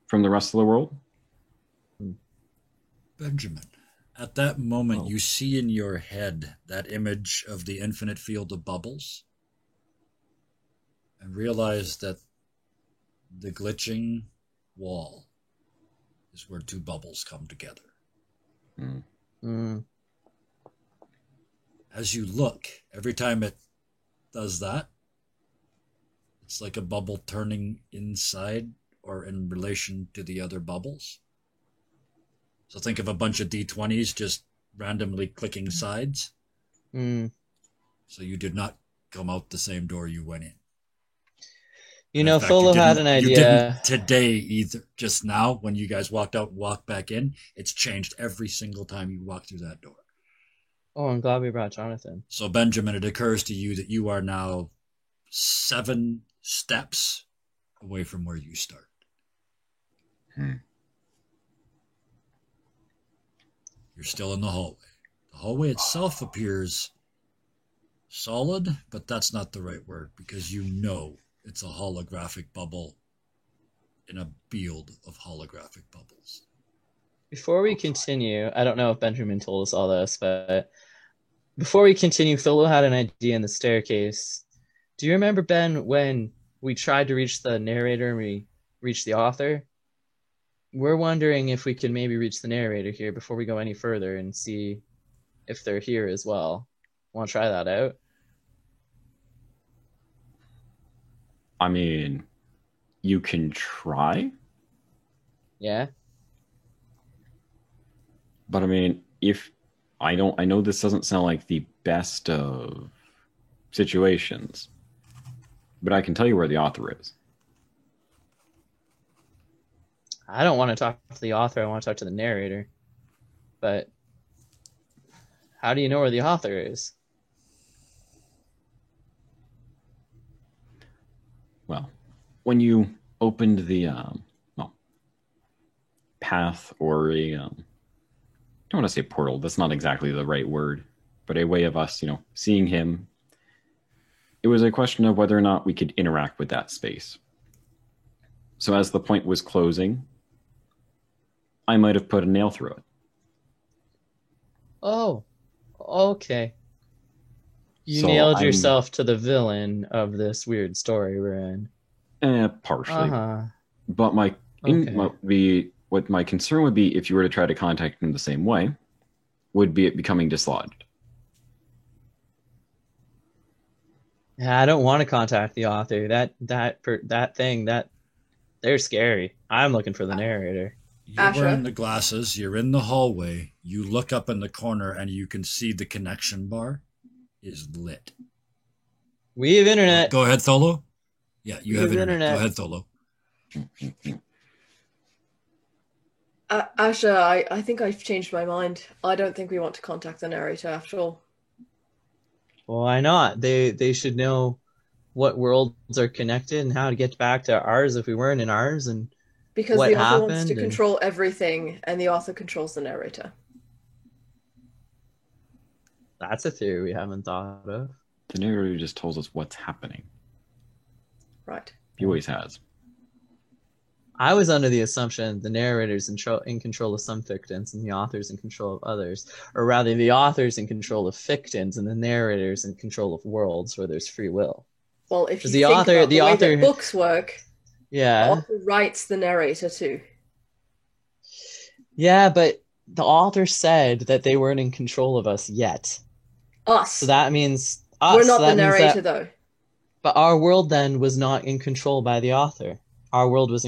from the rest of the world. Benjamin, at that moment, you see in your head that image of the infinite field of bubbles and realize that the glitching wall is where two bubbles come together. Mm. As you look, every time it does that, it's like a bubble turning inside or in relation to the other bubbles. So think of a bunch of D20s just randomly clicking sides. Mm. So you did not come out the same door you went in. You In know, fact, you Tholo had didn't- an You didn't idea. today either. Just now, when you guys walked out and walked back in, it's changed every single time you walk through that door. Oh, I'm glad we brought Jonathan. So, Benjamin, it occurs to you that you are now 7 steps away from where you started. You're still in the hallway. The hallway itself appears solid, but that's not the right word because you know it's a holographic bubble in a field of holographic bubbles. Before we continue, I don't know if Benjamin told us all this, but before we continue, Tholo had an idea in the staircase. Do you remember, Ben, when we tried to reach the narrator and we reached the author? We're wondering if we could maybe reach the narrator here before we go any further and see if they're here as well. Want to try that out? I mean, you can try, Yeah? but I mean, if I know this doesn't sound like the best of situations, but I can tell you where the author is. I don't want to talk to the author. I want to talk to the narrator. But how do you know where the author is? Well, when you opened the path or a I don't want to say portal. That's not exactly the right word, but a way of us, seeing him. It was a question of whether or not we could interact with that space. So as the point was closing, I might have put a nail through it. Oh, okay. You So nailed I'm- yourself to the villain of this weird story we're in. Partially. Uh-huh. But Okay. what my concern would be if you were to try to contact him the same way, would be it becoming dislodged. Yeah, I don't want to contact the author. They're scary. I'm looking for the narrator. You're Asha? wearing the glasses. You're in the hallway. You look up in the corner and you can see the connection bar is lit. We have internet. Go ahead, Tholo. Yeah, you have have internet. internet. Go ahead, Tholo. Asha, I think I've changed my mind. I don't think we want to contact the narrator after all. Well, why not? They should know what worlds are connected and how to get back to ours if we weren't in ours. And Because What the author wants happened to and- control everything, and the author controls the narrator. that's a theory we haven't thought of. The narrator just tells us what's happening. Right. He always has. I was under the assumption the narrator's in control of some fictions and the author's in control of others. Or rather, the author's in control of fictions and the narrator's in control of worlds where there's free will. Well, if you Does think the author- about the the way author- that books work, the Yeah. author writes the narrator too. Yeah, but the author said that they weren't in control of us yet. Us. So that means us. We're not So that the means narrator, that- though. But our world then was not in control by the author. Our world was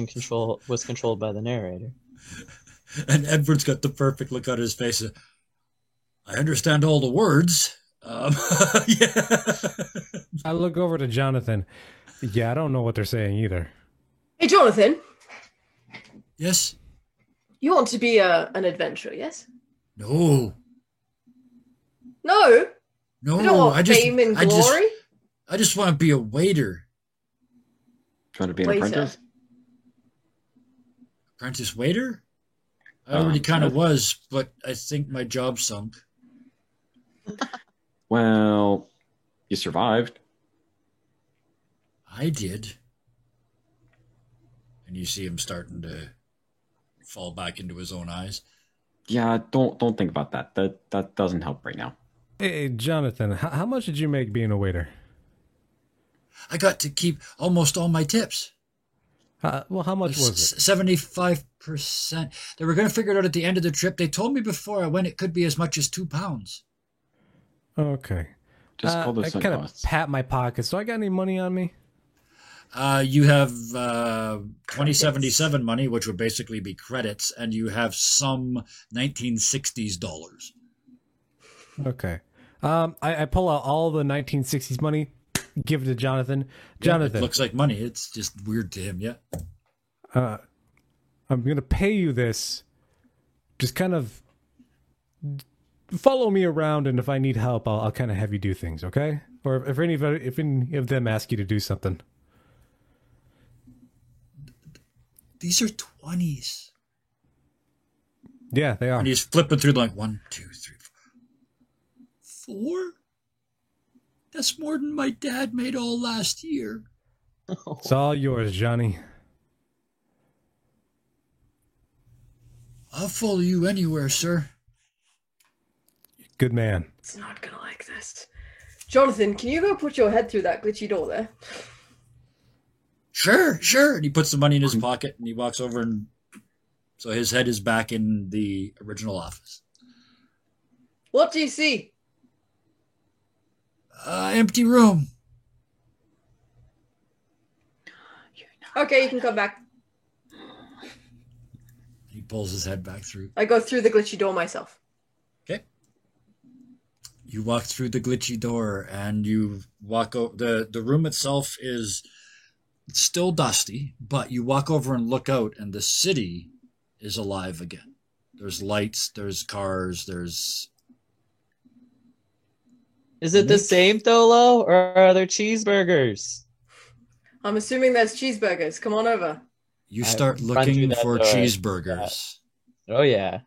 controlled by the narrator. And Edward's got the perfect look on his face. I understand all the words. Yeah. I look over to Jonathan. Yeah, I don't know what they're saying either. Hey, Jonathan, Yes. you want to be an adventurer, yes? No. No, No. you don't want fame and glory. I just want to be a waiter. Trying to be an Waiter. apprentice? Apprentice waiter? I already kind of Smith? was, but I think my job sunk. Well, you survived. I did. And you see him starting to fall back into his own eyes. Yeah, don't think about that. That doesn't help right now. Hey, Jonathan, how much did you make being a waiter? I got to keep almost all my tips. Well, how much was it? 75%. They were going to figure it out at the end of the trip. They told me before I went it could be as much as £2. Okay. Just call I this sunk kind of costs. pat my pockets. Do I got any money on me? You have 2077 money, which would basically be credits, and you have some 1960s dollars. Okay. I pull out all the 1960s money, give it to Jonathan. Jonathan, It looks like money. It's just weird to him. Yeah. I'm gonna pay you this. Just kind of follow me around, and if I need help, I'll kind of have you do things, okay? Or if any of them ask you to do something. These are 20s. Yeah, they are. And he's flipping through like 1, 2, 3, 4. 4? That's more than my dad made all last year. It's all yours, Johnny. I'll follow you anywhere, sir. Good man. It's not gonna like this. Jonathan, can you go put your head through that glitchy door there? Sure, sure. And he puts the money in his pocket and he walks over, and so his head is back in the original office. What do you see? Empty room. Okay, you can come back. He pulls his head back through. I go through the glitchy door myself. Okay. You walk through the glitchy door and you walk over. The room itself is still dusty, but you walk over and look out, and the city is alive again. There's lights, there's cars, there's... Is it the same, Tholo, or are there cheeseburgers? I'm assuming there's cheeseburgers. Come on over. You start run through looking that for door. cheeseburgers. Oh, yeah.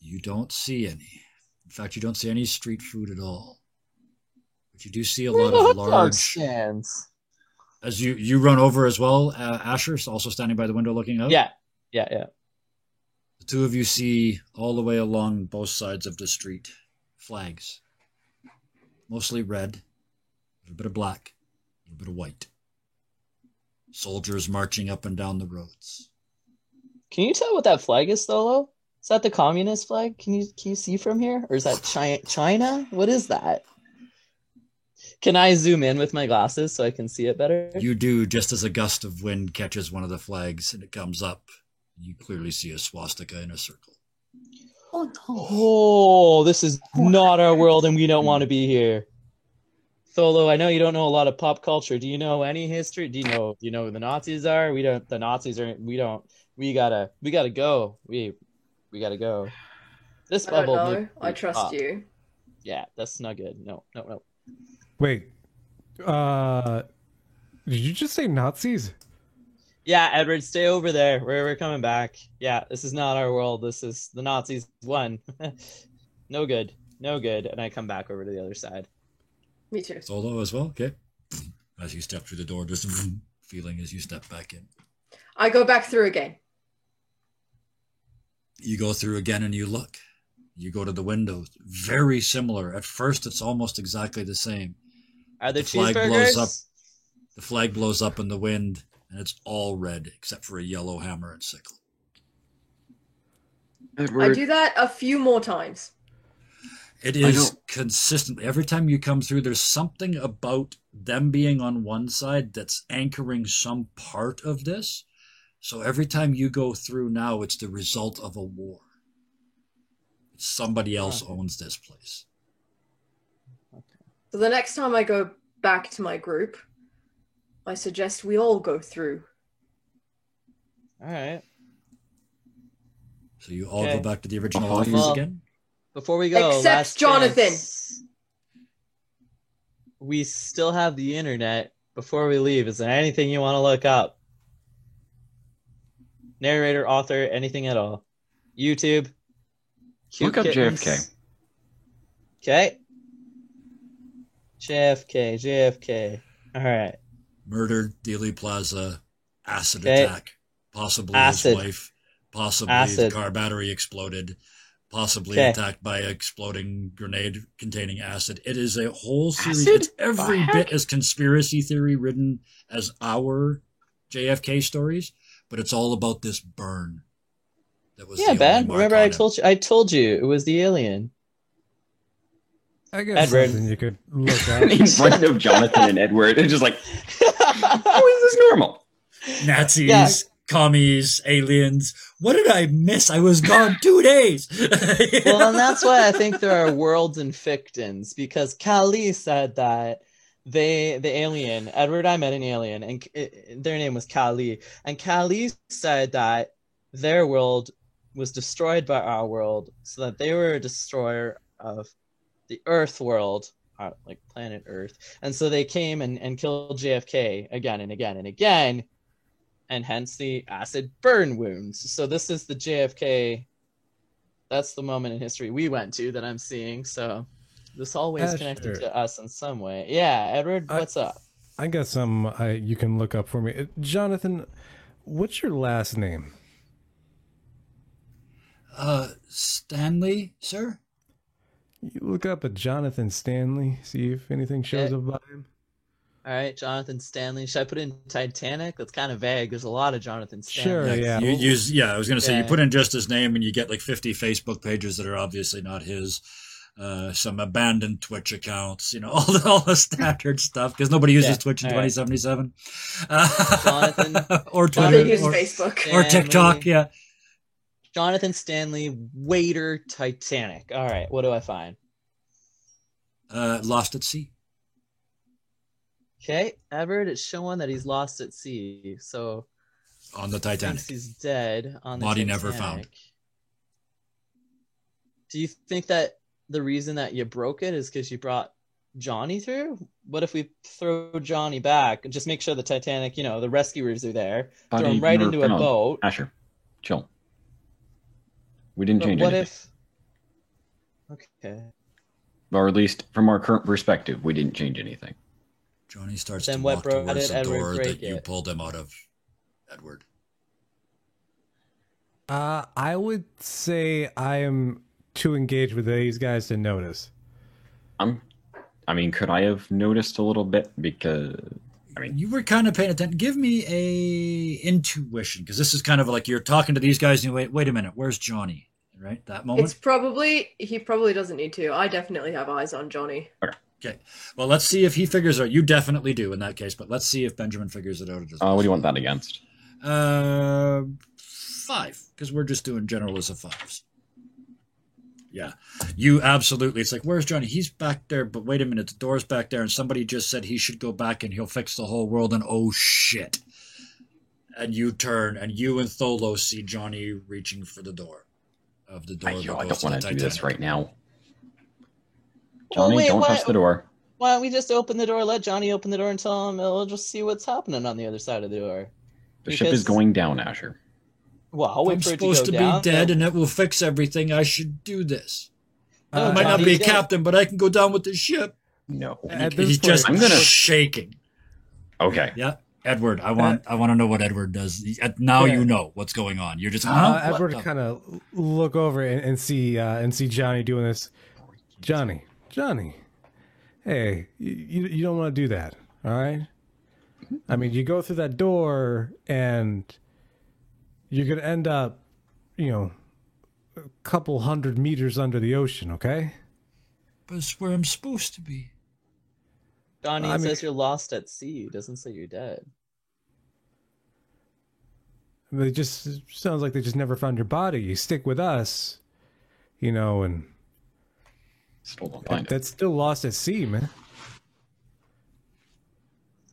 You don't see any. In fact, you don't see any street food at all. But you do see a lot of large... stands. As you run over as well, Asher, also standing by the window looking out. Yeah. The two of you see all the way along both sides of the street flags. Mostly red, a little bit of black, a little bit of white. Soldiers marching up and down the roads. Can you tell what that flag is, Tholo? Is that the communist flag? Can you see from here? Or is that China? What is that? Can I zoom in with my glasses so I can see it better? You do, just as a gust of wind catches one of the flags and it comes up. You clearly see a swastika in a circle. Oh, no. Oh, this is not our world, and we don't want to be here. Tholo, I know you don't know a lot of pop culture. Do you know any history? Do you know who the Nazis are? We don't. The Nazis are. We don't. We gotta go. We gotta go. This I don't bubble. know. I trust you. Yeah, that's not good. No. Wait. Did you just say Nazis? Yeah, Edward, stay over there. We're coming back. Yeah, this is not our world. This is the Nazis won. No good. And I come back over to the other side. Me too. Solo as well, okay. As you step through the door, just feeling as you step back in. I go back through again. You go through again and you look. You go to the windows. Very similar. At first, it's almost exactly the same. Are there The flag cheeseburgers? blows up. The flag blows up in the wind, and it's all red except for a yellow hammer and sickle. I do that a few more times. It is consistently. Every time you come through, there's something about them being on one side that's anchoring some part of this. So every time you go through now, it's the result of a war. Somebody else owns this place. So the next time I go back to my group, I suggest we all go through. All right. So you all Okay. go back to the original Well, office again? Before we go, Except last Jonathan. chance. We still have the internet. Before we leave, is there anything you want to look up? Narrator, author, anything at all? YouTube? Look up JFK. Okay. JFK. All right. Murder, Dealey Plaza, acid Okay. attack, possibly Acid. his wife, possibly Acid. the car battery exploded, possibly Okay. attacked by an exploding grenade containing acid. It is a whole series. Acid? It's every The heck? bit as conspiracy theory ridden as our JFK stories, but it's all about this burn. That was Yeah, the Ben. only mark Remember on I him. told you it was the alien. I guess Edward. something you could look up. In front of Jonathan and Edward, it's just like, how is this normal? Nazis, Yeah. commies, aliens. What did I miss? I was gone 2 days. Well, and that's why I think there are worlds and fictions, because Kali said that the alien, Edward, I met an alien, and their name was Kali, and Kali said that their world was destroyed by our world, so that they were a destroyer of the Earth world, like planet Earth, and so they came and killed JFK again and again and again, and hence the acid burn wounds. So this is the JFK. That's the moment in history we went to that I'm seeing. So this always connected to us in some way. Yeah, Edward, what's up? I got some you can look up for me. Jonathan, what's your last name? Stanley, sir? You look up at Jonathan Stanley, see if anything shows up about him. All right, Jonathan Stanley. Should I put in Titanic? That's kind of vague. There's a lot of Jonathan Stanley. Sure, yeah. You use, I was going to say, you put in just his name and you get like 50 Facebook pages that are obviously not his. Some abandoned Twitch accounts, all the standard stuff, because nobody uses Twitch in 2077. Jonathan or Twitter, Use Facebook. or TikTok, yeah. Jonathan Stanley, waiter, Titanic. All right, what do I find? Lost at sea. Okay, Edward, it's showing that he's lost at sea. So on the Titanic, he's dead on the body Titanic. never found. Do you think that the reason that you broke it is because you brought Johnny through? What if we throw Johnny back and just make sure the Titanic, the rescuers are there, throw him right into a boat? Asher, chill. We didn't change what anything. Okay. Or at least from our current perspective, we didn't change anything. Johnny starts Then to what walk brought towards it, the Edward, door break that you it? pulled him out of, Edward. I would say I am too engaged with these guys to notice. Could I have noticed a little bit? Because, you were kind of paying attention. Give me a intuition, because this is kind of like you're talking to these guys and you wait a minute, where's Johnny? Right? That moment? He probably doesn't need to. I definitely have eyes on Johnny. Okay. Well, let's see if he figures it out. You definitely do in that case, but let's see if Benjamin figures it out. What do you want that against? 5, because we're just doing generals of 5s. Yeah. You absolutely. It's like, where's Johnny? He's back there, but wait a minute. The door's back there, and somebody just said he should go back and he'll fix the whole world, and oh shit. And you turn, and you and Tholo see Johnny reaching for the door. I don't want to do this right now. Well, Johnny, don't touch the door. Why don't we just open the door, let Johnny open the door and tell him we'll just see what's happening on the other side of the door? The ship is going down, Asher. Well, I'll wait I'm for it to supposed go to down. be dead, and it will fix everything. I should do this. No, I might not Johnny, be a you don't- captain, but I can go down with the ship. No. He's just shaking. Okay. Yeah. Edward, I want to know what Edward does. Now you know what's going on. You're just Edward kind of look over and see Johnny doing this. Johnny, hey, you don't want to do that, all right? You go through that door and you're gonna end up, a couple 100 meters under the ocean, okay? But it's where I'm supposed to be. Johnny, it says you're lost at sea. It doesn't say you're dead. It just sounds like they just never found your body. You stick with us, and Still don't find it. that's still lost at sea, man.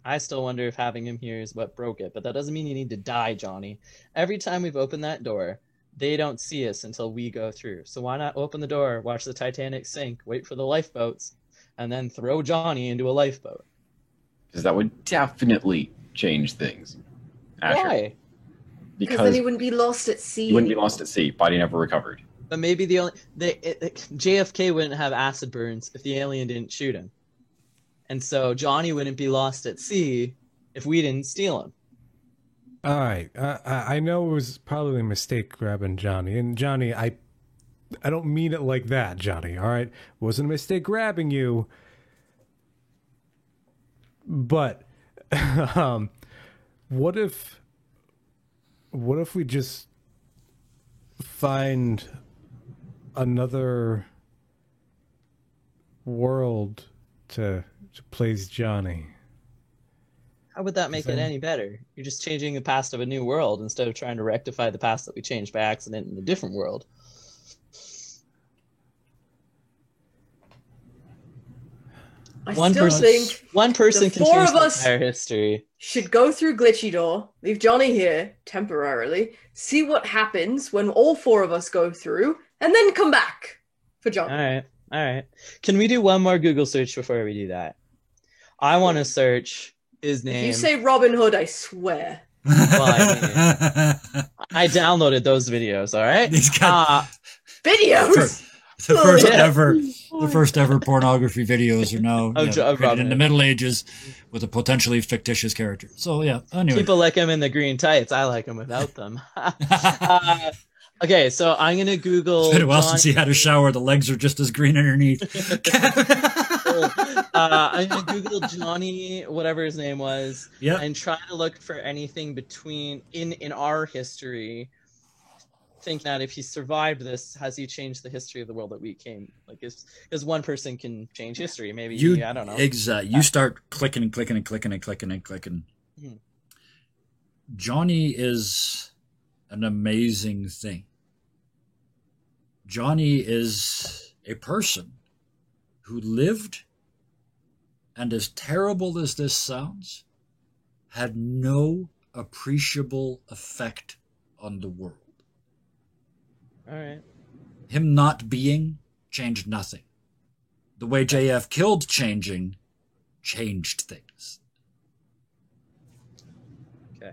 I still wonder if having him here is what broke it, but that doesn't mean you need to die, Johnny. Every time we've opened that door, they don't see us until we go through. So why not open the door, watch the Titanic sink, wait for the lifeboats, and then throw Johnny into a lifeboat? Because that would definitely change things. Asher. Why? Because then he wouldn't be lost at sea. He wouldn't be lost at sea. Body never recovered. But maybe JFK wouldn't have acid burns if the alien didn't shoot him. And so Johnny wouldn't be lost at sea if we didn't steal him. All right, I know it was probably a mistake grabbing Johnny, and Johnny, I don't mean it like that, Johnny. All right, it wasn't a mistake grabbing you, but what if we just find another world to place Johnny? How would that make it any better? You're just changing the past of a new world instead of trying to rectify the past that we changed by accident in a different world. One person can change the entire history. Should go through Glitchy Door, leave Johnny here temporarily, see what happens when all four of us go through, and then come back for Johnny. All right. Can we do one more Google search before we do that? I want to search his name. If you say Robin Hood, I swear. Well, I downloaded those videos, all right? Videos? The first ever pornography videos are now created in the Middle Ages with a potentially fictitious character. So yeah, anyway. People like him in the green tights. I like him without them. Okay, so I'm going to Google... It's been a while since he had a shower. The legs are just as green underneath. I'm going to Google Johnny, whatever his name was, and try to look for anything between in our history. Think that if he survived this, has he changed the history of the world that we came? Like, because one person can change history. Maybe I don't know. Exactly. You start clicking and clicking and clicking and clicking and clicking. Johnny is an amazing thing. Johnny is a person who lived, and as terrible as this sounds, had no appreciable effect on the world. All right. Him not being changed nothing. The way JF killed changing changed things. Okay.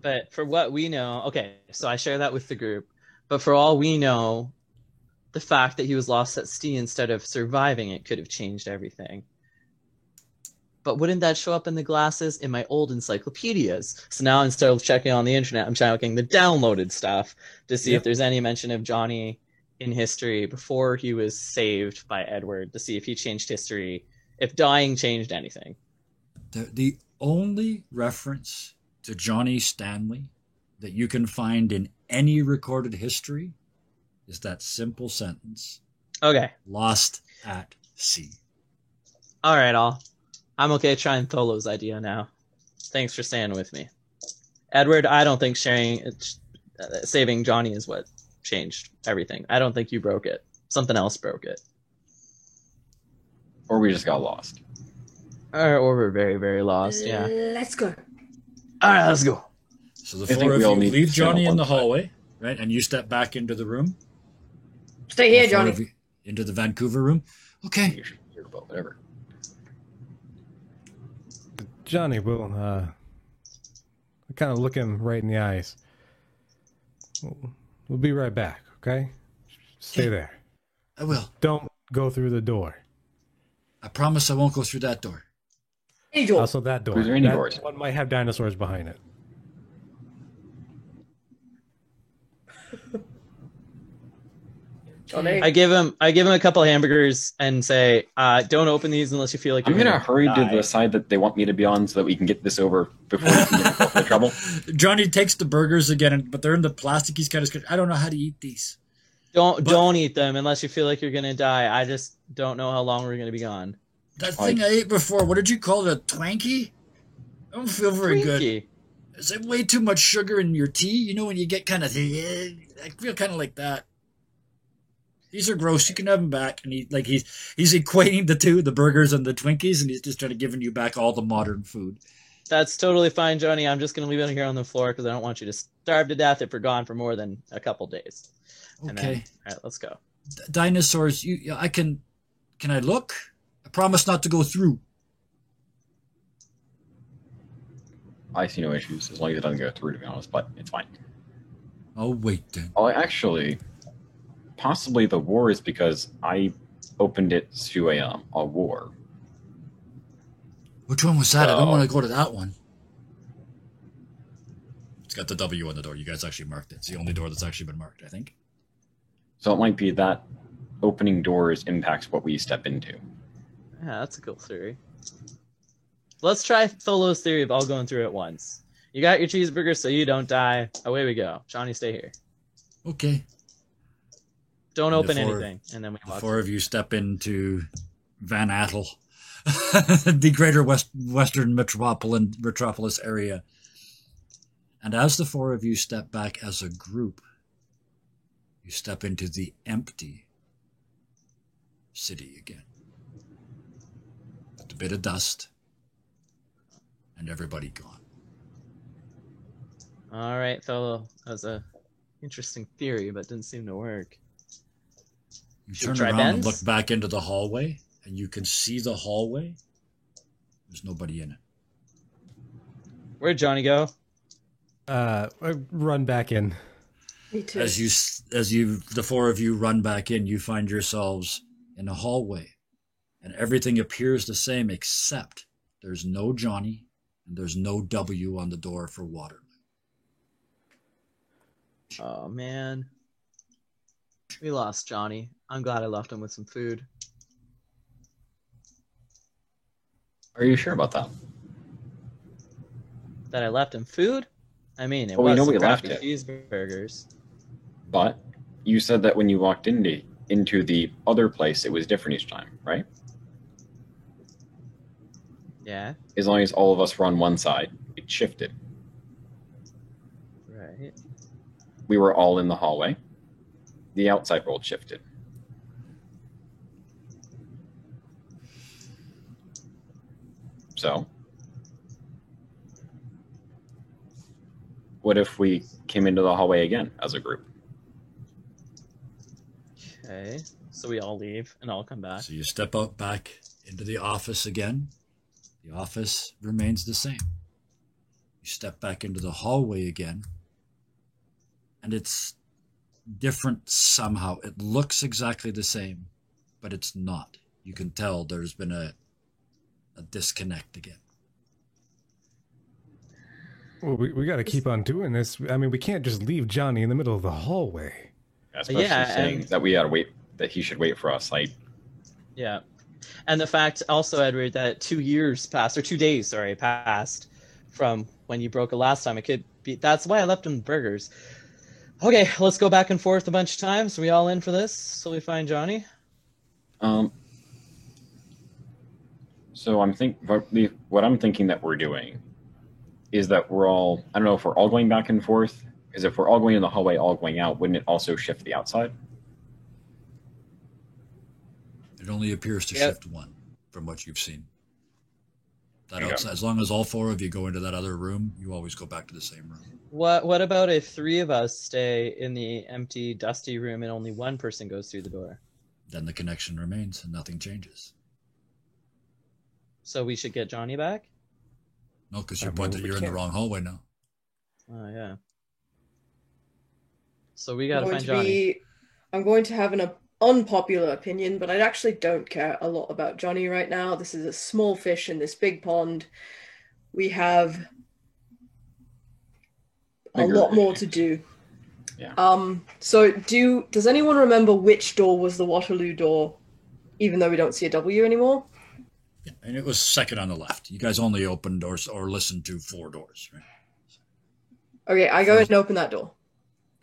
But for what we know, okay, so I share that with the group. But for all we know, the fact that he was lost at sea instead of surviving it could have changed everything. But wouldn't that show up in the glasses in my old encyclopedias? So now instead of checking on the internet, I'm checking the downloaded stuff to see if there's any mention of Johnny in history before he was saved by Edward, to see if he changed history, if dying changed anything. The only reference to Johnny Stanley that you can find in any recorded history is that simple sentence. Okay. Lost at sea. All right, I'm okay trying Tholo's idea now. Thanks for staying with me. Edward, I don't think saving Johnny is what changed everything. I don't think you broke it. Something else broke it. Or we just got lost. Or we're very, very lost, yeah. Let's go. All right, let's go. So the four of you leave Johnny in the hallway, right? And you step back into the room. Stay here, Johnny. Into the Vancouver room. Okay. You should hear about whatever. Johnny will kind of look him right in the eyes. We'll be right back, okay? Stay there. I will. Don't go through the door. I promise I won't go through that door. Any door. Also that door. Is there any doors? One might have dinosaurs behind it. Johnny. I give him a couple hamburgers and say, don't open these unless you feel like I'm you're going to hurry to the side that they want me to be on so that we can get this over before we can get into trouble. Johnny takes the burgers again, but they're in the plastic. He's kind of scared. I don't know how to eat these. Don't eat them unless you feel like you're going to die. I just don't know how long we're going to be gone. That thing I ate before, what did you call it, a Twinkie? I don't feel very good. Is it way too much sugar in your tea? You know when you get kind of... I feel kind of like that. These are gross. You can have them back. And he's equating the two, the burgers and the Twinkies, and he's just trying to giving you back all the modern food. That's totally fine, Johnny. I'm just going to leave it here on the floor because I don't want you to starve to death if we're gone for more than a couple days. Okay. All right, let's go. Dinosaurs, can I look? I promise not to go through. I see no issues as long as it doesn't go through, to be honest, but it's fine. I'll wait then. Oh, actually, possibly the war is because I opened it to a war. Which one was that? I don't want to go to that one. It's got the W on the door. You guys actually marked it. It's the only door that's actually been marked, I think. So it might be that opening doors impacts what we step into. Yeah, that's a cool theory. Let's try Tholo's theory of all going through at once. You got your cheeseburger so you don't die. Away we go. Johnny, stay here. Okay. Don't open anything. And then we walk. Four of you step into Van Attel. the greater western metropolis area. And as the four of you step back as a group, you step into the empty city again. With a bit of dust and everybody gone. All right, fellow. That was a interesting theory, but didn't seem to work. You Should we turn try around and Ben's? look back into the hallway, and you can see the hallway. There's nobody in it. Where'd Johnny go? I run back in. Me too. As the four of you run back in, you find yourselves in a hallway, and everything appears the same except there's no Johnny and there's no W on the door for Waterloo. Oh man, we lost Johnny. I'm glad I left him with some food. Are you sure about that? That I left him food? I mean, it Well, we was know some we left crappy it. cheeseburgers. But you said that when you walked into the other place, it was different each time, right? Yeah, As long as all of us were on one side, it shifted. right. We were all in the hallway. The outside world shifted. So, what if we came into the hallway again as a group? Okay, so we all leave and I'll come back. So you step out back into the office again. The office remains the same. You step back into the hallway again, and it's different somehow. It looks exactly the same, but it's not. You can tell there's been a disconnect again. Well, we got to keep on doing this. I mean, we can't just leave Johnny in the middle of the hallway. Especially Yeah, saying and- that we gotta wait, that he should wait for us. Yeah. And the fact also, Edward, that 2 years passed, or 2 days, sorry, passed from when you broke it last time. It could be, that's why I left him burgers. Okay, let's go back and forth a bunch of times. We all in for this? So we find Johnny? So what I'm thinking that we're doing is that we're all, I don't know if we're all going back and forth, because if we're all going in the hallway, all going out, wouldn't it also shift the outside? It only appears to Yep. shift one from what you've seen. That Okay. outside, as long as all four of you go into that other room, you always go back to the same room. What about if 3 of us stay in the empty, dusty room and only one person goes through the door? Then the connection remains and nothing changes. So we should get Johnny back? No, because I you're mean, pointed, we you're in the can't- wrong hallway now. Oh, yeah. So we I'm gotta going find to Johnny. I'm going to have an unpopular opinion, but I actually don't care a lot about Johnny right now. This is a small fish in this big pond. We have a Bigger lot more fish. to do. Yeah. So does anyone remember which door was the Waterloo door, even though we don't see a W anymore? Yeah, and it was second on the left. You guys only opened or listened to 4 doors, right? Okay, I go and open that door.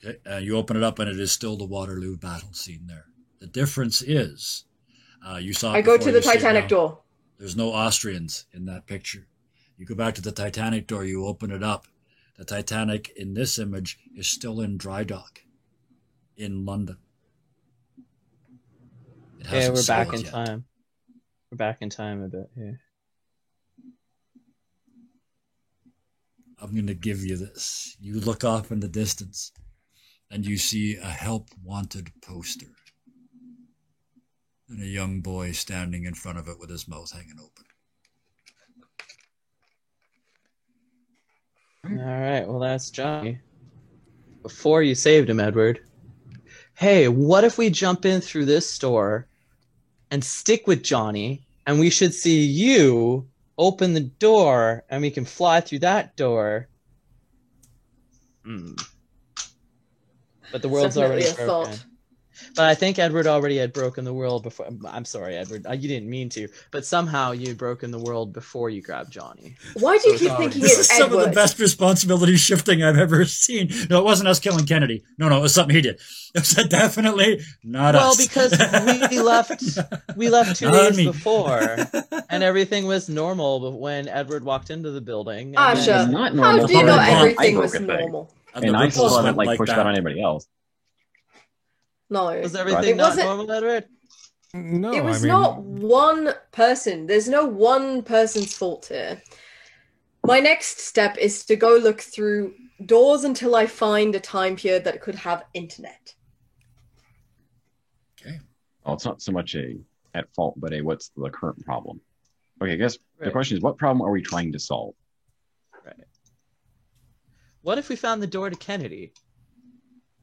Okay, you open it up, and it is still the Waterloo battle scene there. The difference is, you saw. it I go before, to the you see it Titanic now. door. There's no Austrians in that picture. You go back to the Titanic door. You open it up. The Titanic in this image is still in dry dock in London. It Yeah, hasn't we're back sailed in yet. time. We're back in time a bit here. I'm going to give you this. You look off in the distance, and you see a help wanted poster. And a young boy standing in front of it with his mouth hanging open. All right, well, that's Johnny. Before you saved him, Edward. Hey, what if we jump in through this door and stick with Johnny, and we should see you open the door, and we can fly through that door. But the world's Definitely already a thought. broken. But I think Edward already had broken the world before. I'm sorry, Edward. You didn't mean to, but somehow you had broken the world before you grabbed Johnny. Why do you So keep it's thinking This it's is some of the Edward? best responsibility shifting I've ever seen. No, it wasn't us killing Kennedy. No, it was something he did. It was definitely not Well, us. because we left 2 Not days me. before, and everything was normal when Edward walked into the building. and Asha, then- not how normal do you for know everyone. I everything broke was a thing. normal? And the I still ripples haven't went pushed that on anybody else. No. Was everything It not wasn't- normal, Edward? No, It was I mean, not one person. There's no one person's fault here. My next step is to go look through doors until I find a time period that could have internet. Okay. Well, it's not so much at fault, but what's the current problem? Okay, I guess the Right. question is, what problem are we trying to solve? What if we found the door to Kennedy?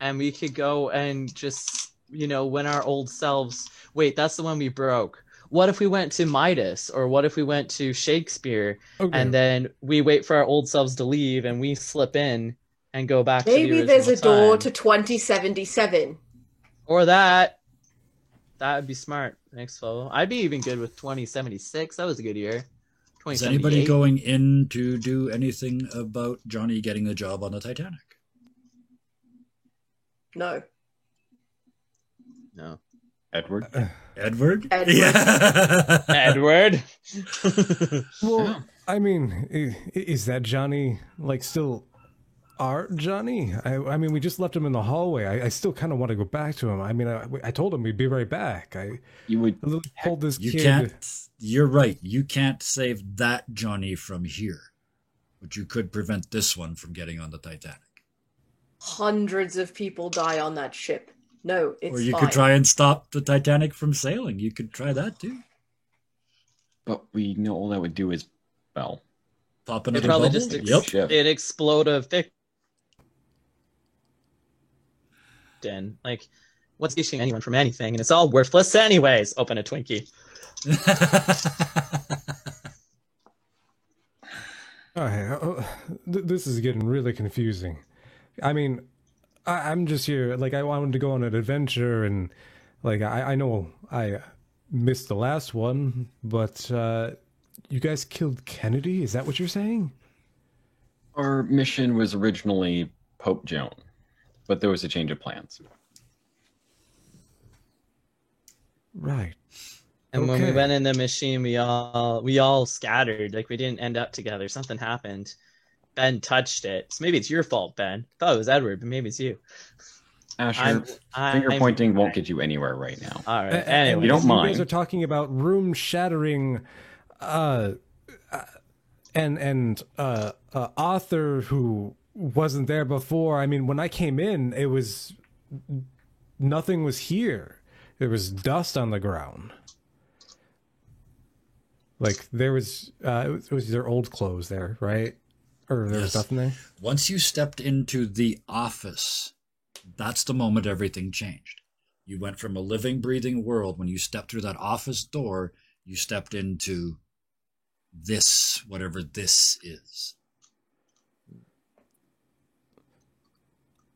And we could go and just, when our old selves... Wait, that's the one we broke. What if we went to Midas? Or what if we went to Shakespeare? okay. And then we wait for our old selves to leave and we slip in and go back to the Maybe there's a original door time. to 2077. Or that. That would be smart. Thanks, Flo. I'd be even good with 2076. That was a good year. Is anybody 2078. going in to do anything about Johnny getting the job on the Titanic? No. No. Edward? Edward? Edward. Yeah. Edward. Well, I mean, is that Johnny still our Johnny? I mean, we just left him in the hallway. I still kind of want to go back to him. I mean, I told him we'd be right back. You would Hold this You kid. can't. You're right. You can't save that Johnny from here, but you could prevent this one from getting on the Titanic. Hundreds of people die on that ship. No, it's Or you fine. could try and stop the Titanic from sailing. You could try that too. but we know all that would do is Pop It'd another probably bubble. just Yep. Ship. it'd explode a fic. Den. Like, what's teaching anyone from anything? And it's all worthless anyways. Open a Twinkie. Okay, this is getting really confusing. I mean, I'm just here. I wanted to go on an adventure, and I know I missed the last one, but you guys killed Kennedy. Is that what you're saying? Our mission was originally Pope Joan, but there was a change of plans. Right. And when we Okay. went in the machine, we all scattered. Like, we didn't end up together. Something happened. Ben touched it. So maybe it's your fault, Ben. I thought it was Edward, but maybe it's you. Asher, finger pointing won't get you anywhere right now. All right. And Anyway, you don't You mind. guys are talking about room shattering, and Arthur who wasn't there before. I mean, when I came in, it was nothing was here. There was dust on the ground. There was it was their old clothes there, right? Or there was Yes. nothing there. Once you stepped into the office, that's the moment everything changed. You went from a living, breathing world. When you stepped through that office door, you stepped into this, whatever this is.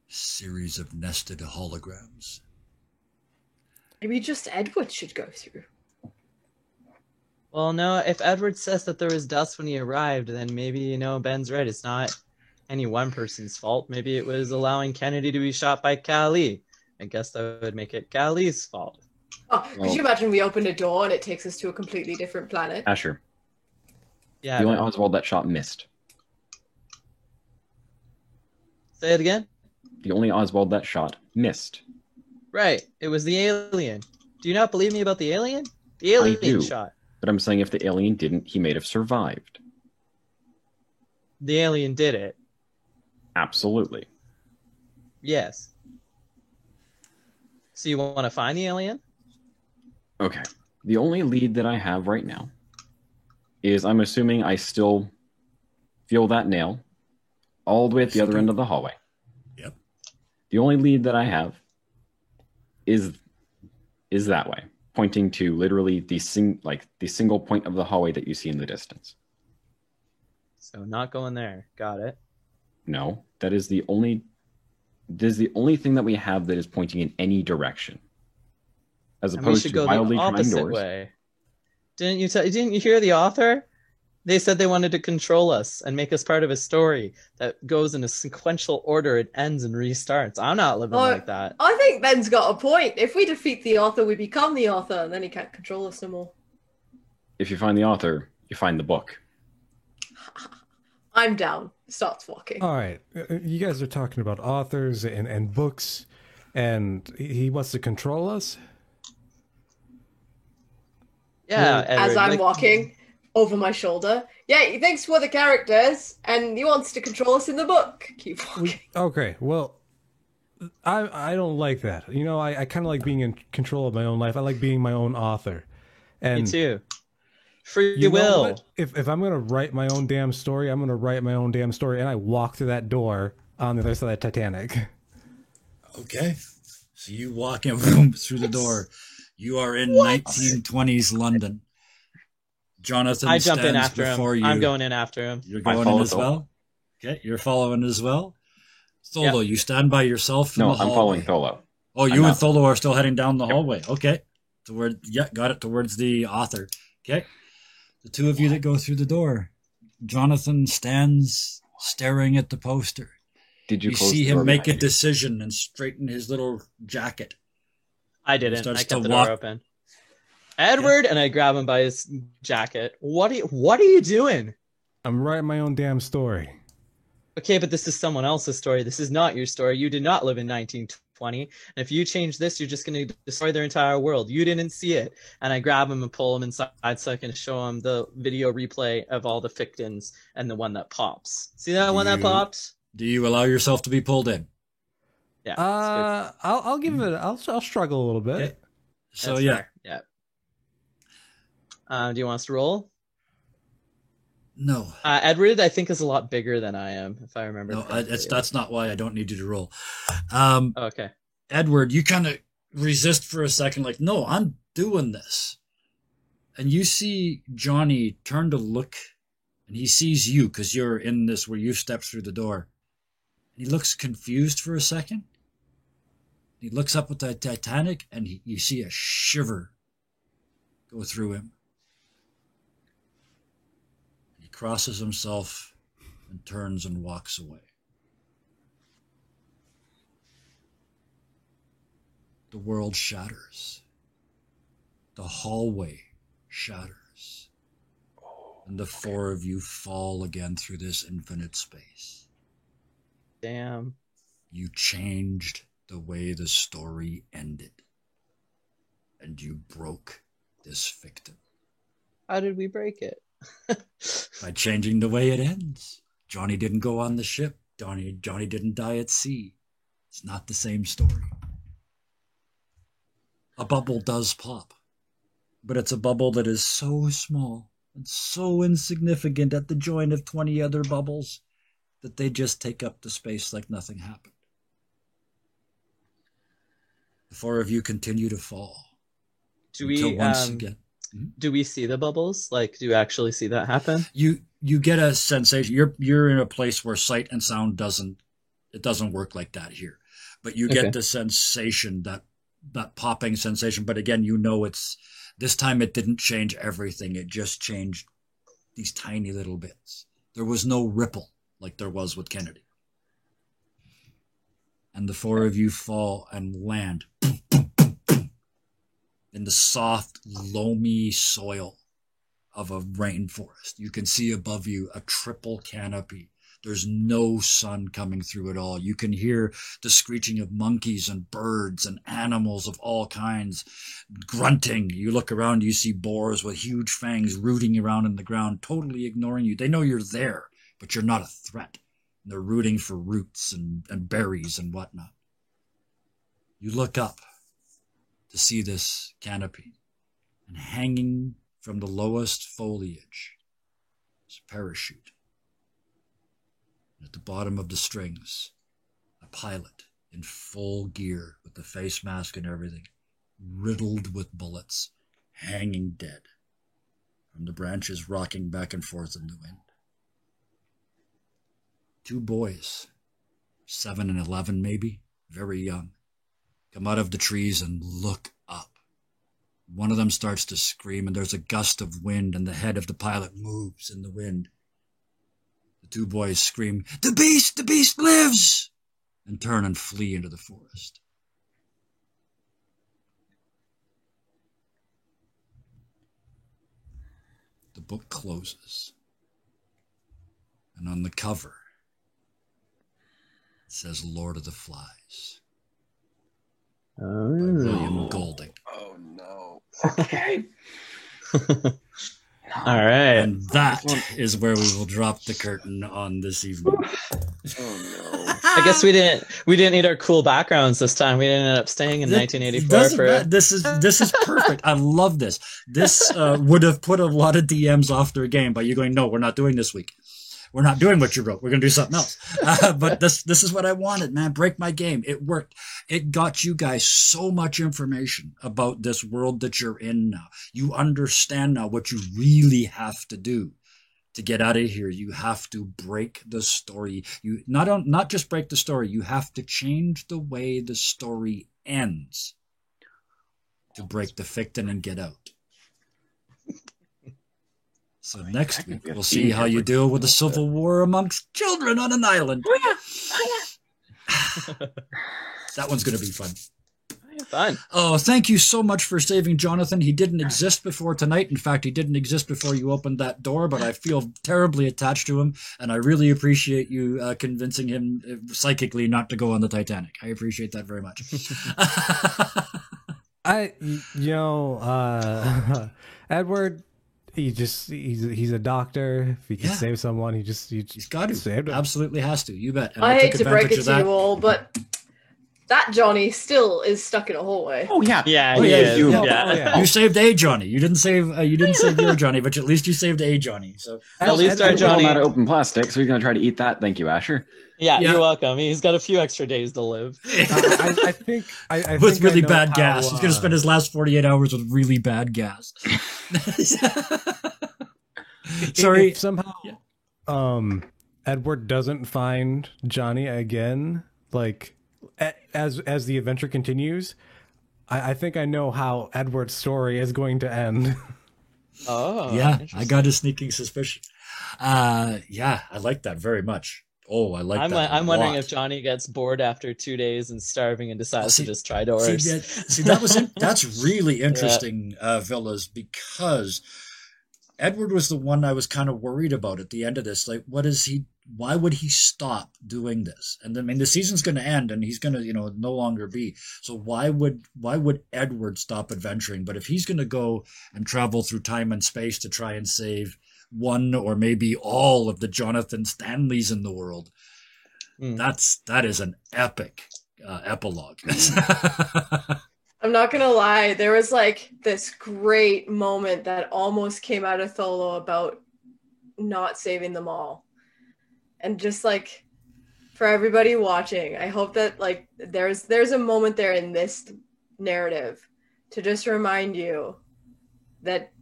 Series of nested holograms. Maybe just Edward should go through. well, no. If Edward says that there was dust when he arrived, then maybe Ben's right. It's not any one person's fault. Maybe it was allowing Kennedy to be shot by Kali. I guess that would make it Kali's fault. Oh, could you imagine we open a door and it takes us to a completely different planet? Asher, Yeah. the only Ben. Oswald that shot missed. Say it again. The only Oswald that shot missed. Right. It was the alien. Do you not believe me about the alien? The alien do. shot. But I'm saying if the alien didn't, he may have survived. The alien did it. Absolutely. Yes. So you want to find the alien? Okay. The only lead that I have right now is I'm assuming I still feel that nail all the way at the other end of the hallway. Yep. The only lead that I have is that way, pointing to literally the single point of the hallway that you see in the distance. So not going there. Got it. No, that is the only thing that we have that is pointing in any direction. as And we opposed should to go the wildly trying opposite doors. way. Didn't you hear the author? They said they wanted to control us and make us part of a story that goes in a sequential order. It ends and restarts. I'm not living like that. I think Ben's got a point. If we defeat the author, we become the author, and then he can't control us no more. If you find the author, you find the book. I'm down. Starts walking. All right, you guys are talking about authors and books, and he wants to control us. Yeah, As Edward, I'm walking over my shoulder. Yeah, he thinks we're the characters, and he wants to control us in the book. Keep walking. Okay, well, I don't like that. You know, I kind of like being in control of my own life. I like being my own author. And me too. Free you know will. what? If I'm gonna write my own damn story, I'm gonna write my own damn story, and I walk through that door on the other side of the Titanic. Okay. So you walk in boom, through the door. You are in 1920s London. Jonathan I jump in stands after before him. you. I'm going in after him. You're I going follow in as Tholo. well? Okay, you're following as well? Tholo, you stand by yourself in No, the I'm hallway. following Tholo. Oh, you I'm and not. Tholo are still heading down the hallway. Okay. Got it, towards the author. Okay. The two of you that go through the door. Jonathan stands staring at the poster. Did you You close see the him door make a behind you? decision and straighten his little jacket. I didn't. Starts I kept to the walk- door open. Edward, and I grab him by his jacket. What are you doing? I'm writing my own damn story. Okay, but this is someone else's story. This is not your story. You did not live in 1920. And if you change this, you're just going to destroy their entire world. You didn't see it. And I grab him and pull him inside so I can show him the video replay of all the fictins and the one that pops. See that one that You- popped? Do you allow yourself to be pulled in? Yeah. That's good. I'll give it. I'll struggle a little bit. Okay. So That's yeah. fair. Yeah. Do you want us to roll? No. Edward, I think, is a lot bigger than I am, if I remember. No, correctly. that's not why I don't need you to roll. Oh, okay. Edward, you kind of resist for a second, like, no, I'm doing this. And you see Johnny turn to look, and he sees you because you're in this where you stepped through the door. And he looks confused for a second. He looks up at the Titanic, and you see a shiver go through him. He crosses himself and turns and walks away. The world shatters. The hallway shatters. And the four of you fall again through this infinite space. Damn. You changed the way the story ended. And you broke this victim How did we break it? by changing the way it ends. Johnny didn't go on the ship. Johnny didn't die at sea. It's not the same story. A bubble does pop, but it's a bubble that is so small and so insignificant at the join of 20 other bubbles that they just take up the space like nothing happened. The four of you continue to fall. Do until we once again, do we see the bubbles? Like, do you actually see that happen? you get a sensation. You're in a place where sight and sound doesn't work like that here, but you get Okay. the sensation, that popping sensation. But again, you know, it's this time it didn't change everything. It just changed these tiny little bits. There was no ripple like there was with Kennedy. And the four of you fall and land in the soft, loamy soil of a rainforest. You can see above you a triple canopy. There's no sun coming through at all. You can hear the screeching of monkeys and birds and animals of all kinds grunting. You look around, you see boars with huge fangs rooting around in the ground, totally ignoring you. They know you're there, but you're not a threat. They're rooting for roots and berries and whatnot. You look up to see this canopy, and hanging from the lowest foliage is a parachute. And at the bottom of the strings, a pilot in full gear with the face mask and everything, riddled with bullets, hanging dead from the branches rocking back and forth in the wind. Two boys, 7 and 11 maybe, very young, come out of the trees and look up One of them starts to scream, and there's a gust of wind, and the head of the pilot moves in the wind. The two boys scream, the beast lives! And turn and flee into the forest. The book closes. And on the cover, it says Lord of the Flies by William Golding. Oh no. Okay. All right. And that is where we will drop the curtain on this evening. Oh no. I guess we didn't need our cool backgrounds this time. We ended up staying in 1984 for This is perfect. I love this. This would have put a lot of DMs off their game by you going, no, we're not doing this week. We're not doing what you wrote. We're going to do something else. But this is what I wanted, man. Break my game. It worked. It got you guys so much information about this world that you're in now. You understand now what you really have to do to get out of here. You have to break the story. You not just break the story. You have to change the way the story ends to break the fiction and get out. So next week, we'll see how you deal with the civil war amongst children on an island. That one's going to be fun. fun. Oh, thank you so much for saving Jonathan. He didn't exist before tonight. In fact, he didn't exist before you opened that door, but I feel terribly attached to him, and I really appreciate you convincing him psychically not to go on the Titanic. I appreciate that very much. Edward, he's a doctor. If he can save someone, he's got to. Saved him. Absolutely has to. You bet. And I hate to break it advantage to of you all, but that Johnny still is stuck in a hallway. Oh yeah, Yeah, he is. Yeah. You saved a Johnny. You didn't save your Johnny, but at least you saved a Johnny. So At least our Johnny. out of open plastic, so he's gonna try to eat that. Thank you, Asher. Yeah, you're welcome. He's got a few extra days to live. I think with really I know bad how, gas. He's going to spend his last 48 hours with really bad gas. Sorry. If somehow Edward doesn't find Johnny again, like as the adventure continues, I think I know how Edward's story is going to end. Oh, yeah, I got a sneaking suspicion. Yeah, I like that very much. Oh, I like that. I'm wondering if Johnny gets bored after 2 days and starving and decides to just try doors. See, that's really interesting, Villas, because Edward was the one I was kind of worried about at the end of this. Like, why would he stop doing this? And then, I mean, the season's going to end and he's going to, no longer be. So why would Edward stop adventuring? But if he's going to go and travel through time and space to try and save one or maybe all of the Jonathan Stanleys in the world, that is an epic epilogue. I'm not gonna lie, there was like this great moment that almost came out of Tholo about not saving them all. And just like for everybody watching, I hope that like there's a moment there in this narrative to just remind you that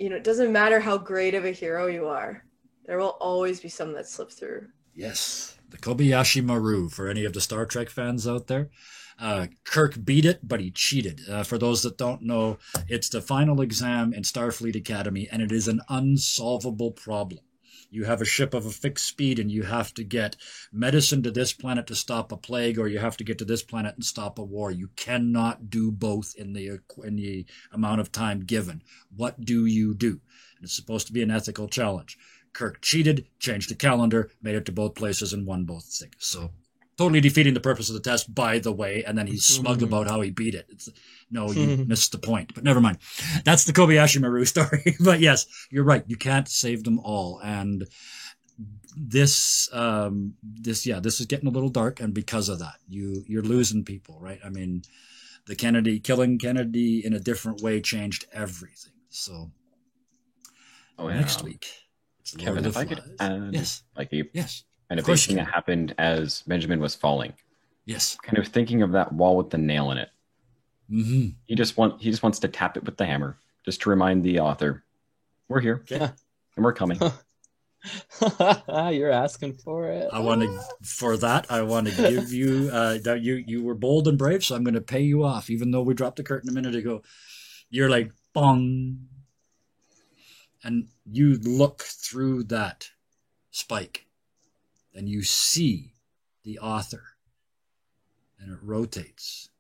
it doesn't matter how great of a hero you are. There will always be some that slip through. Yes. The Kobayashi Maru, for any of the Star Trek fans out there. Kirk beat it, but he cheated. For those that don't know, it's the final exam in Starfleet Academy, and it is an unsolvable problem. You have a ship of a fixed speed, and you have to get medicine to this planet to stop a plague, or you have to get to this planet and stop a war. You cannot do both in the amount of time given. What do you do? And it's supposed to be an ethical challenge. Kirk cheated, changed the calendar, made it to both places, and won both things. So totally defeating the purpose of the test, by the way, and then he's smug about how he beat it. You missed the point, but never mind. That's the Kobayashi Maru story. But yes, you're right. You can't save them all. And this is getting a little dark, and because of that, you're losing people, right? I mean, killing Kennedy in a different way changed everything. So next week, it's Kevin, if I could add, yes, and a big thing that happened as Benjamin was falling. Yes. Kind of thinking of that wall with the nail in it. Mm-hmm. He just wants to tap it with the hammer, just to remind the author, we're here, and we're coming. You're asking for it. I want to give you that you were bold and brave, so I'm going to pay you off, even though we dropped the curtain a minute ago. You're like, bong. And you look through that spike and you see the author. And it rotates.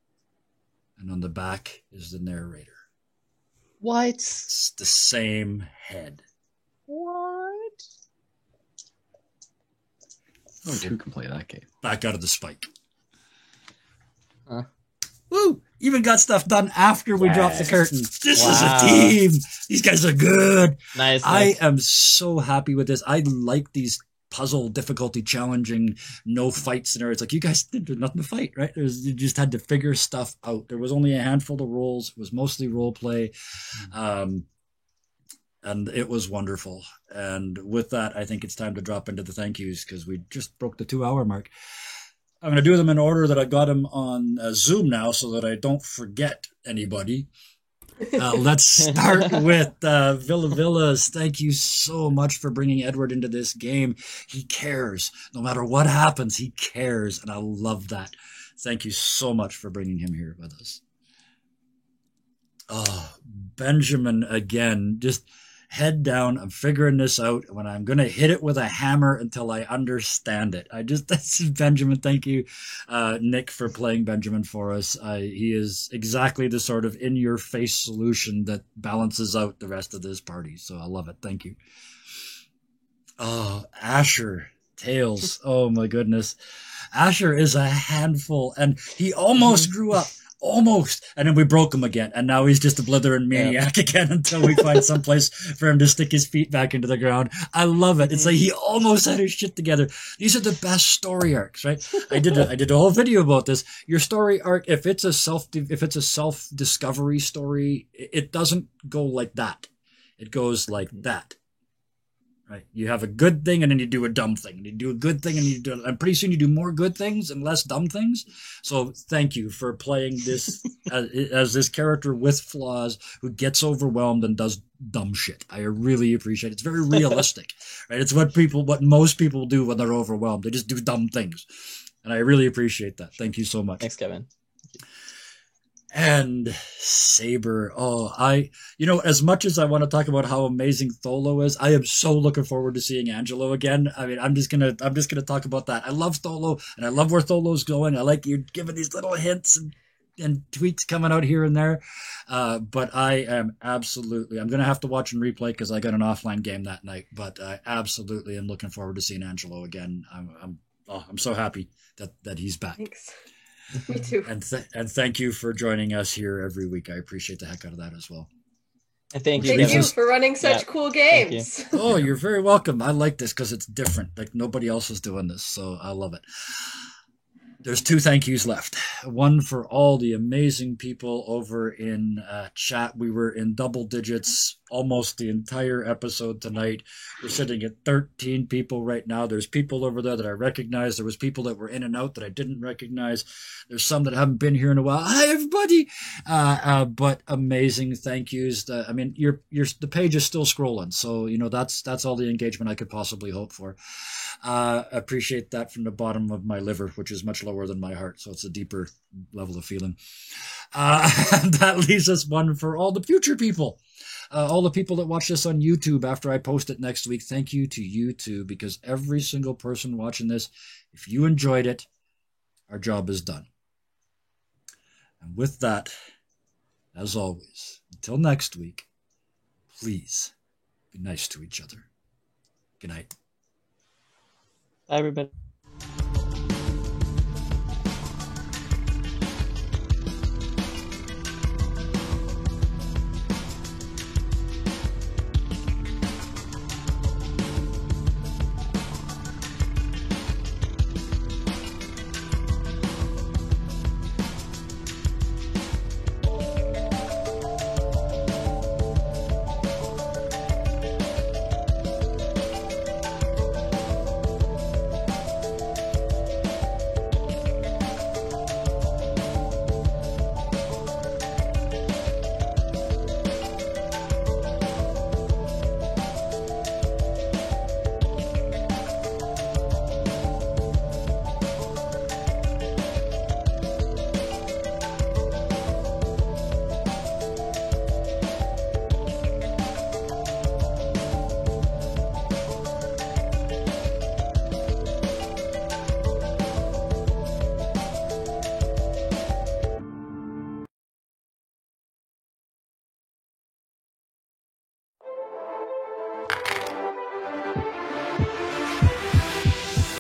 And on the back is the narrator. What? It's the same head. What? Oh, who can play that game? Back out of the spike. Huh. Woo! Even got stuff done after we dropped the curtain. This is a Wow. team. These guys are good. Nice. I am so happy with this. I like these puzzle, difficulty, challenging, no fight scenarios. Like, you guys, there's nothing to fight, right? You just had to figure stuff out. There was only a handful of roles. It was mostly role play. And it was wonderful. And with that, I think it's time to drop into the thank yous because we just broke the 2-hour mark. I'm going to do them in order that I got them on Zoom now so that I don't forget anybody. Let's start with Villa Villas. Thank you so much for bringing Edward into this game. He cares. No matter what happens, he cares. And I love that. Thank you so much for bringing him here with us. Oh, Benjamin again. Just head down. I'm figuring this out. When I'm going to hit it with a hammer until I understand it. That's Benjamin. Thank you, Nick, for playing Benjamin for us. He is exactly the sort of in-your-face solution that balances out the rest of this party. So I love it. Thank you. Oh, Asher Tails. Oh my goodness. Asher is a handful, and he almost grew up. Almost. And then we broke him again. And now he's just a blithering maniac again until we find some place for him to stick his feet back into the ground. I love it. It's like he almost had his shit together. These are the best story arcs, right? I did a whole video about this. Your story arc, if it's a self-discovery story, it doesn't go like that. It goes like that. Right. You have a good thing and then you do a dumb thing. And you do a good thing and pretty soon you do more good things and less dumb things. So thank you for playing this as this character with flaws who gets overwhelmed and does dumb shit. I really appreciate it. It's very realistic, right? It's what most people do when they're overwhelmed. They just do dumb things. And I really appreciate that. Thank you so much. Thanks, Kevin. And Saber. As much as I want to talk about how amazing Tholo is, I am so looking forward to seeing Angelo again. I mean, I'm just gonna talk about that. I love Tholo, and I love where Tholo's going. I like you giving these little hints and tweaks coming out here and there. But I am I'm gonna have to watch and replay because I got an offline game that night. But I absolutely am looking forward to seeing Angelo again. I'm so happy that he's back. Thanks. Me too. And thank you for joining us here every week. I appreciate the heck out of that as well. And thank you, Thank Kevin. you for running such cool games. Oh, you're very welcome. I like this because it's different. Like nobody else is doing this, so I love it. There's 2 thank yous left. One for all the amazing people over in chat. We were in double digits almost the entire episode tonight. We're sitting at 13 people right now. There's people over there that I recognize. There was people that were in and out that I didn't recognize. There's some that haven't been here in a while. Hi, everybody. But amazing thank yous. The page is still scrolling. So, that's all the engagement I could possibly hope for. Appreciate that from the bottom of my liver, which is much lower than my heart. So it's a deeper level of feeling. And that leaves us one for all the future people. All the people that watch this on YouTube after I post it next week, thank you to you too, because every single person watching this, if you enjoyed it, our job is done. And with that, as always, until next week, please be nice to each other. Good night. Bye, everybody.